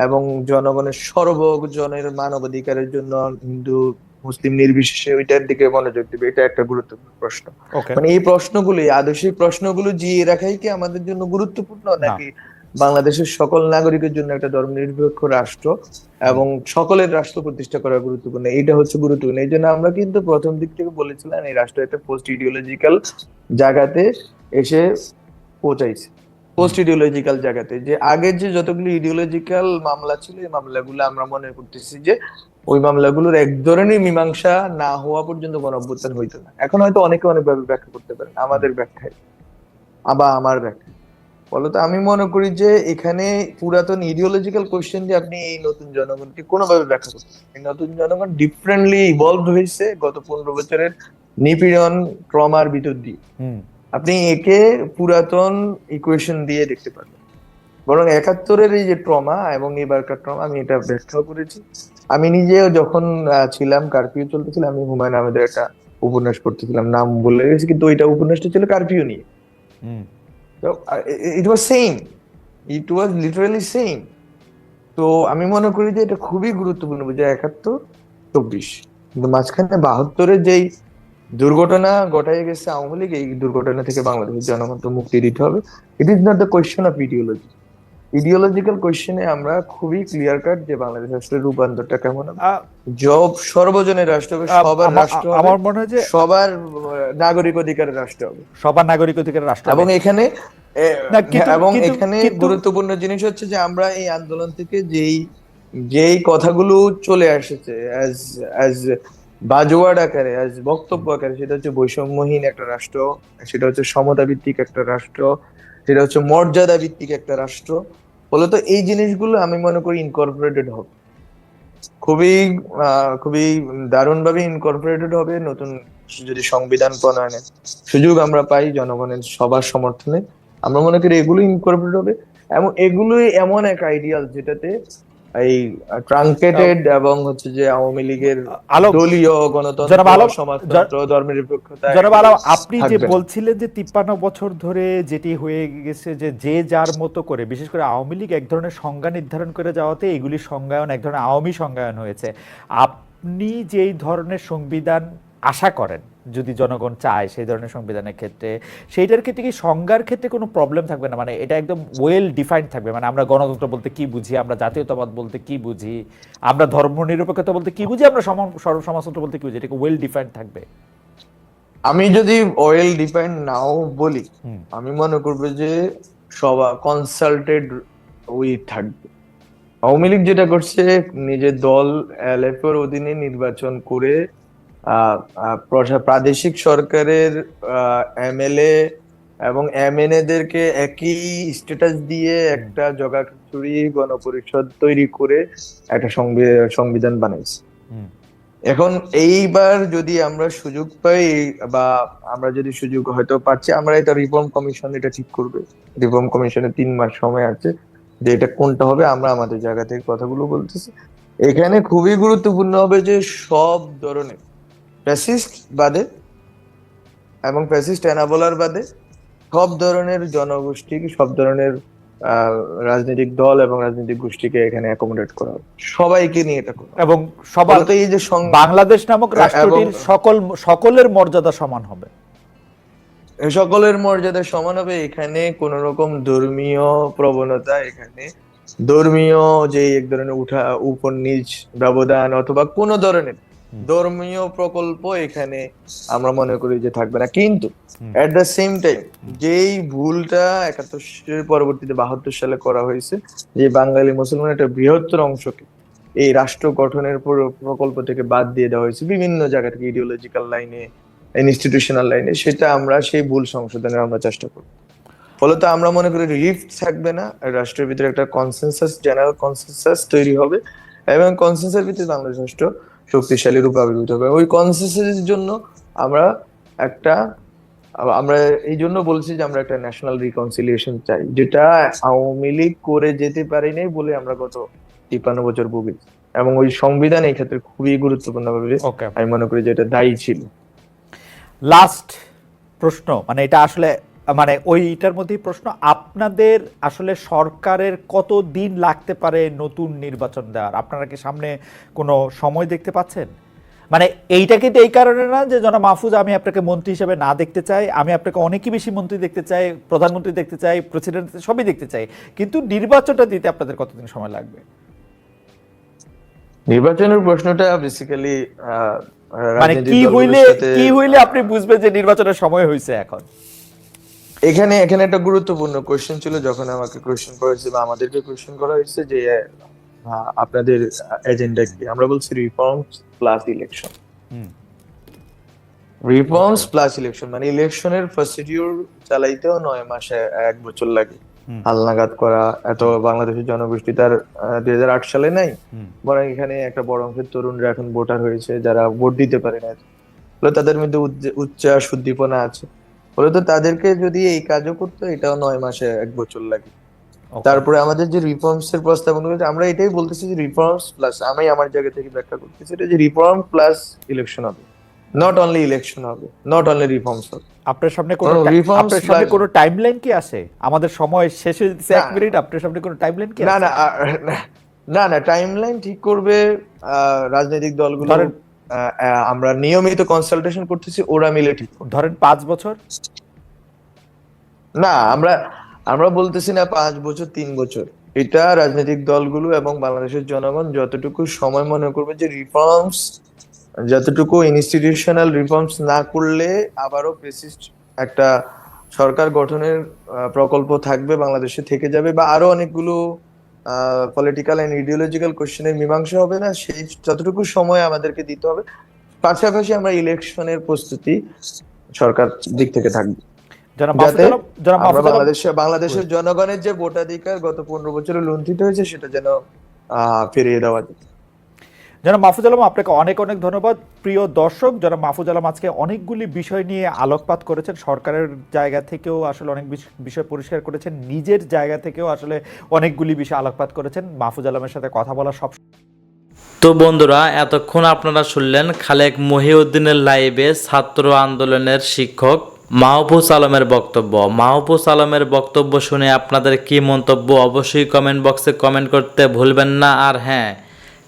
এবং জনগণের সর্বজনের মানবাধিকারের জন্য হিন্দু মুসলিম নির্বিশেষে ওইটার দিকে মনোযোগ দিবে, এটা একটা গুরুত্বপূর্ণ প্রশ্ন। মানে এই প্রশ্নগুলি, আদর্শিক প্রশ্নগুলো জিয়ে রাখাই কি আমাদের জন্য গুরুত্বপূর্ণ, নাকি বাংলাদেশের সকল নাগরিকের জন্য একটা ধর্মনিরপেক্ষ রাষ্ট্র এবং সকলের রাষ্ট্র প্রতিষ্ঠা করা গুরুত্বপূর্ণ? এটা হচ্ছে গুরুত্বপূর্ণ। এই জন্য আমরা কিন্তু প্রথম দিক থেকে বলেছিলাম এই রাষ্ট্র একটা পোস্ট ইডিওলজিক্যাল জায়গাতে এসে পৌঁছাইছে, পোস্ট ইডিওলজিক্যাল জায়গাতে, যে আগের যে যতগুলো ইডিওলজিক্যাল মামলা ছিল এই মামলাগুলো আমরা মনে করতেছি যে ওই মামলাগুলোর এক ধরনের মীমাংসা না হওয়া পর্যন্ত কোনো অভ্যুত্থান হইতো না। এখন হয়তো অনেকে অনেকভাবে ব্যাখ্যা করতে পারেন, আমাদের ব্যাখ্যায় আবার আমার ব্যাখ্যা, ফলত আমি মনে করি যে এখানে পুরাতন ইডিওলজিক্যাল কোশ্চেন দিয়ে আপনি এই নতুন জনগণকে কোনোভাবে ব্যাখ্যা করতে পারেন। এই নতুন জনগণ ডিফারেন্টলি ইভলভ হয়েছে গত 15 বছরের নিপীড়ন ট্রমার ভিতর দিয়ে। আপনি একে পুরাতন ইকুয়েশন দিয়ে দেখতে পারবেন, বরং 71-এর এই যে ট্রমা এবং এবারকার ট্রমা, আমি এটা ব্যাখ্যা করেছি। আমি নিজেও যখন ছিলাম, কারফিউ চলতেছিল, আমি হুমায়ুন আহমেদের একটা উপন্যাস পড়তেছিলাম, নাম বলে গেছি, কিন্তু ওইটা উপন্যাসটা ছিল কারফিউ নিয়ে। তো ইট ওয়াজ সেম, ইট ওয়াজ লিটারালি সেম। তো আমি মনে করি যে এটা খুবই গুরুত্বপূর্ণ, যে 71-24, কিন্তু মাঝখানে 72-এর যেই দুর্ঘটনা ঘটাই গেছে আওয়ামী লীগ, এই দুর্ঘটনা থেকে বাংলাদেশের জনগণকে মুক্তি দিতে হবে। It is not the question of ideology. Ideological কোয়েশ্চেনে আমরা খুবই ক্লিয়ার কাট যে বাংলাদেশ রাষ্ট্রের রূপান্তরটা কেমন হবে, সর্বজনের রাষ্ট্র হবে, সবার রাষ্ট্র হবে, আমার মনে হয় যে সবার নাগরিক অধিকারের রাষ্ট্র হবে, সবার নাগরিক অধিকারের রাষ্ট্র। এবং এখানে গুরুত্বপূর্ণ জিনিস হচ্ছে যে আমরা এই আন্দোলন থেকে যেই কথাগুলো চলে আসছে অ্যাজ বাজওয়ার্ড আকারে, অ্যাজ বক্তব্য আকারে, সেটা হচ্ছে বৈষম্যহীন একটা রাষ্ট্র, সেটা হচ্ছে সমতা ভিত্তিক একটা রাষ্ট্র, সেটা হচ্ছে মর্যাদা ভিত্তিক একটা রাষ্ট্র। ফলত এই জিনিসগুলো আমি মনে করি ইনকর্পোরেটেড হবে, খুবই খুবই দারুণ ভাবে ইনকর্পোরেটেড হবে নতুন যদি সংবিধান প্রণয়নের সুযোগ আমরা পাই জনগণের সবার সমর্থনে। আমরা মনে করি এগুলো ইনকর্পোরেট হবে, এবং এগুলোই এমন এক আইডিয়াল যেটাতে এই ট্রাঙ্কেটেড এবং হচ্ছে যে আওয়ামী লীগের দলীয় গণতন্ত্র, সমাজতন্ত্র, ধর্মনিরপেক্ষতা। জনাব আলম, আপনি যে বলছিলেন যে 53 বছর ধরে যেটি হয়ে গেছে যে যার মতো করে, বিশেষ করে আওয়ামী লীগ এক ধরনের সংজ্ঞা নির্ধারণ করে যাওয়াতে এগুলি সংজ্ঞায়ন এক ধরনের আওয়ামী সংজ্ঞায়ন হয়েছে। আপনি যেই ধরনের সংবিধান আশা করেন যদি জনগণ চায় সেই ধরনের সংবিধানের ক্ষেত্রে, সেইটার ক্ষেত্রে কি সংজ্ঞার ক্ষেত্রে কোনো প্রবলেম থাকবে না? মানে এটা একদম ওয়েল ডিফাইন্ড থাকবে, মানে আমরা গণতন্ত্র বলতে কি বুঝি, আমরা জাতীয়তাবাদ বলতে কি বুঝি, আমরা ধর্মনিরপেক্ষতা বলতে কি বুঝি, আমরা সমাজতন্ত্র বলতে কি বুঝি, এটা ওয়েল ডিফাইন্ড থাকবে? আমি যদি অয়েল ডিফাইন নাও বলি, আমি মনে করবো যে সবার কনসাল্টেড ওই থাকবে। আওয়ামী লীগ যেটা করছে, নিজের দল এলএফ এর অধীনে নির্বাচন করে প্রাদেশিক সরকারের এমএলএ এবং এমএনএ দেরকে একই স্ট্যাটাস দিয়ে একটা জগাখিচুড়ি গণপরিষদ তৈরি করে একটা সংবিধান বানাইছে। এখন এইবার যদি আমরা সুযোগ পাই, বা আমরা যদি সুযোগ হয়তো পাচ্ছি, আমরা এটা রিফর্ম কমিশন এটা ঠিক করবে। রিফর্ম কমিশনের 3 মাস সময় আছে যে এটা কোনটা হবে। আমরা আমাদের জায়গা থেকে কথাগুলো বলতেছি। এখানে খুবই গুরুত্বপূর্ণ হবে যে সব ধরনের ফ্যাসিস্ট বাদে এবং ফ্যাসিস্ট এনাবলার বাদে সব ধরনের জনগোষ্ঠী, সব ধরনের রাজনৈতিক দল এবং রাজনৈতিক গোষ্ঠীকে এখানে অ্যাকোমোডেট করা হবে, সবাইকে নিয়ে এটা করা, এবং সবার এই যে বাংলাদেশ নামক রাষ্ট্রটির সকলের মর্যাদা সমান হবে, সকলের মর্যাদা সমান হবে। এখানে কোন রকম ধর্মীয় প্রবণতা, এখানে ধর্মীয় যে এক ধরনের উপর নিচ ব্যবধান অথবা কোন ধরনের ধর্মীয় প্রকল্প এখানে আমরা মনে করি যে থাকবে না। কিন্তু এট দ্য সেম টাইম যেই ভুলটা 71 পরবর্তীতে 72 সালে করা হয়েছে, যে বাঙালি মুসলমান একটা বৃহত্তর অংশকে এই রাষ্ট্র গঠনের প্রকল্প থেকে বাদ দিয়ে দেওয়া হয়েছে বিভিন্ন জায়গা থেকে, ইডিওলজিক্যাল লাইনে, ইনস্টিটিউশনাল লাইনে, সেটা আমরা সেই ভুল সংশোধনের আমরা চেষ্টা করব। ফলত আমরা মনে করি রিলিফ থাকবে না, রাষ্ট্রের ভিতরে একটা কনসেনসাস, জেনারেল কনসেনসাস তৈরি হবে এবং কনসেনসাসের ভিতরে বাংলাদেশ রাষ্ট্র শক্তিশালী রূপে আবির্ভূত হবে। ওই কনসেনসাসের জন্য আমরা এই জন্য বলছি যে আমরা একটা ন্যাশনাল রিকনসিলিয়েশন চাই, যেটা আওয়ামী লীগ করে যেতে পারি নাই বলে আমরা গত 53 বছর ভুগি, এবং ওই সংবিধান এই ক্ষেত্রে খুবই গুরুত্বপূর্ণ ভাবে আমি মনে করি যে এটা দায়ী ছিল। লাস্ট প্রশ্ন, মানে এটা আসলে মানে ওইটার মধ্যেই প্রশ্ন, আপনাদের আসলে সরকারের কত দিন লাগতে পারে নতুন নির্বাচন দেওয়ার? আপনারা কি সামনে কোনো সময় দেখতে পাচ্ছেন? মানে এইটা কিন্তু এই কারণে না যে জনাব মাহফুজ আমি আপনাকে মন্ত্রী হিসেবে না দেখতে চাই, আমি আপনাকে অনেকই বেশি মন্ত্রী দেখতে চাই, প্রধানমন্ত্রী দেখতে চাই, প্রেসিডেন্ট সবই দেখতে চাই, কিন্তু নির্বাচনটা দিতে আপনাদের কতদিন সময় লাগবে? নির্বাচনের প্রশ্নটা বেসিক্যালি মানে কি হইলে আপনি বুঝবেন যে নির্বাচনের সময় হয়েছে এখন? এখানে একটা গুরুত্বপূর্ণ কোশ্চেন ছিল যখন আমাকে কোশ্চেন করা হয়েছে বা আমাদেরকে কোশ্চেন করা হয়েছে যে আপনাদের এজেন্ডা কি। আমরা বলছি reforms plus election. Reforms plus election মানে ইলেকশনের প্রসিডিউর চালাইতেও 9 মাসে 1 বছর লাগে। হালনাগাদ করা এত বাংলাদেশের জনগোষ্ঠী তার 2008 সালে নাই, বরং এখানে একটা বড় অংশের তরুণরা এখন ভোটার হয়েছে যারা ভোট দিতে পারে না, তাদের মধ্যে উচ্চাস উদ্দীপনা আছে। ফলত তাদেরকে যদি এই কাজও করতো এটাও 9 মাসে 1 বছর লাগে। তারপরে আমাদের যে রিফর্মস এর প্রস্তাবনা আমরা এটাই বলতেছি যে রিফর্মস প্লাস, আমি আমার জায়গা থেকে ব্যাখ্যা করতেছি এটা যে রিফর্ম প্লাস ইলেকশন হবে, নট অনলি ইলেকশন হবে, নট অনলি রিফর্মস হবে। আপনার সামনে কোনো টাইমলাইন কি আছে? আমাদের সময় শেষ হয়ে যাচ্ছে 1 মিনিট, আপনার সামনে কোনো টাইমলাইন কি আছে? না টাইমলাইন ঠিক করবে রাজনৈতিক দলগুলো। আমরা নিয়মিত কনসালটেশন করতেছি, ওরা মিলে ঠিক ধরেন 5 বছর। না, আমরা বলতেছি না 5 বছর 3 বছর, এটা রাজনৈতিক দলগুলো এবং বাংলাদেশের জনগণ যতটুকু সময় মনে করবে যে রিফর্মস, যতটুকু ইনস্টিটিউশনাল রিফর্মস না করলে আবারও ফ্যাসিস্ট একটা সরকার গঠনের প্রকল্প থাকবে, বাংলাদেশে থেকে যাবে, বা আরো অনেকগুলো পলিটিক্যাল এন্ড ইডিওলজিক্যাল কোশ্চেনের মীমাংসা হবে না, সেই যতটুকু সময় আমাদেরকে দিতে হবে। পাশাপাশি আমরা ইলেকশনের প্রস্তুতি সরকার দিক থেকে থাকবে, বাংলাদেশের জনগণের যে ভোটাধিকার গত 15 বছরে লুণ্ঠিত হয়েছে সেটা যেন ফিরিয়ে দেওয়া যায়। জনাব মাহফুজ আলম, আপনাকে অনেক অনেক ধন্যবাদ। প্রিয় দর্শক, জনাব মাহফুজ আলম আজকে অনেকগুলি বিষয় নিয়ে আলোকপাত করেছেন, সরকারের জায়গা থেকেও আসলে অনেক বিষয় পরিষ্কার করেছেন, নিজের জায়গা থেকেও আসলে অনেকগুলি বিষয় আলোকপাত করেছেন। মাহফুজ আলমের সাথে কথা বলা সব। তো বন্ধুরা, এতক্ষণ আপনারা শুনলেন খালেক মহিউদ্দিনের লাইভে ছাত্র আন্দোলনের শিক্ষক মাহফুজ আলমের বক্তব্য। মাহফুজ আলমের বক্তব্য শুনে আপনাদের কি মন্তব্য অবশ্যই কমেন্ট বক্সে কমেন্ট করতে ভুলবেন না। আর হ্যাঁ,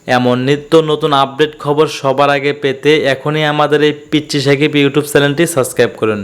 এমন নিত্য নতুন আপডেট খবর সবার আগে পেতে এখনই আমাদের এই পিচ্চি সাকিব ইউটিউব চ্যানেলটি সাবস্ক্রাইব করুন।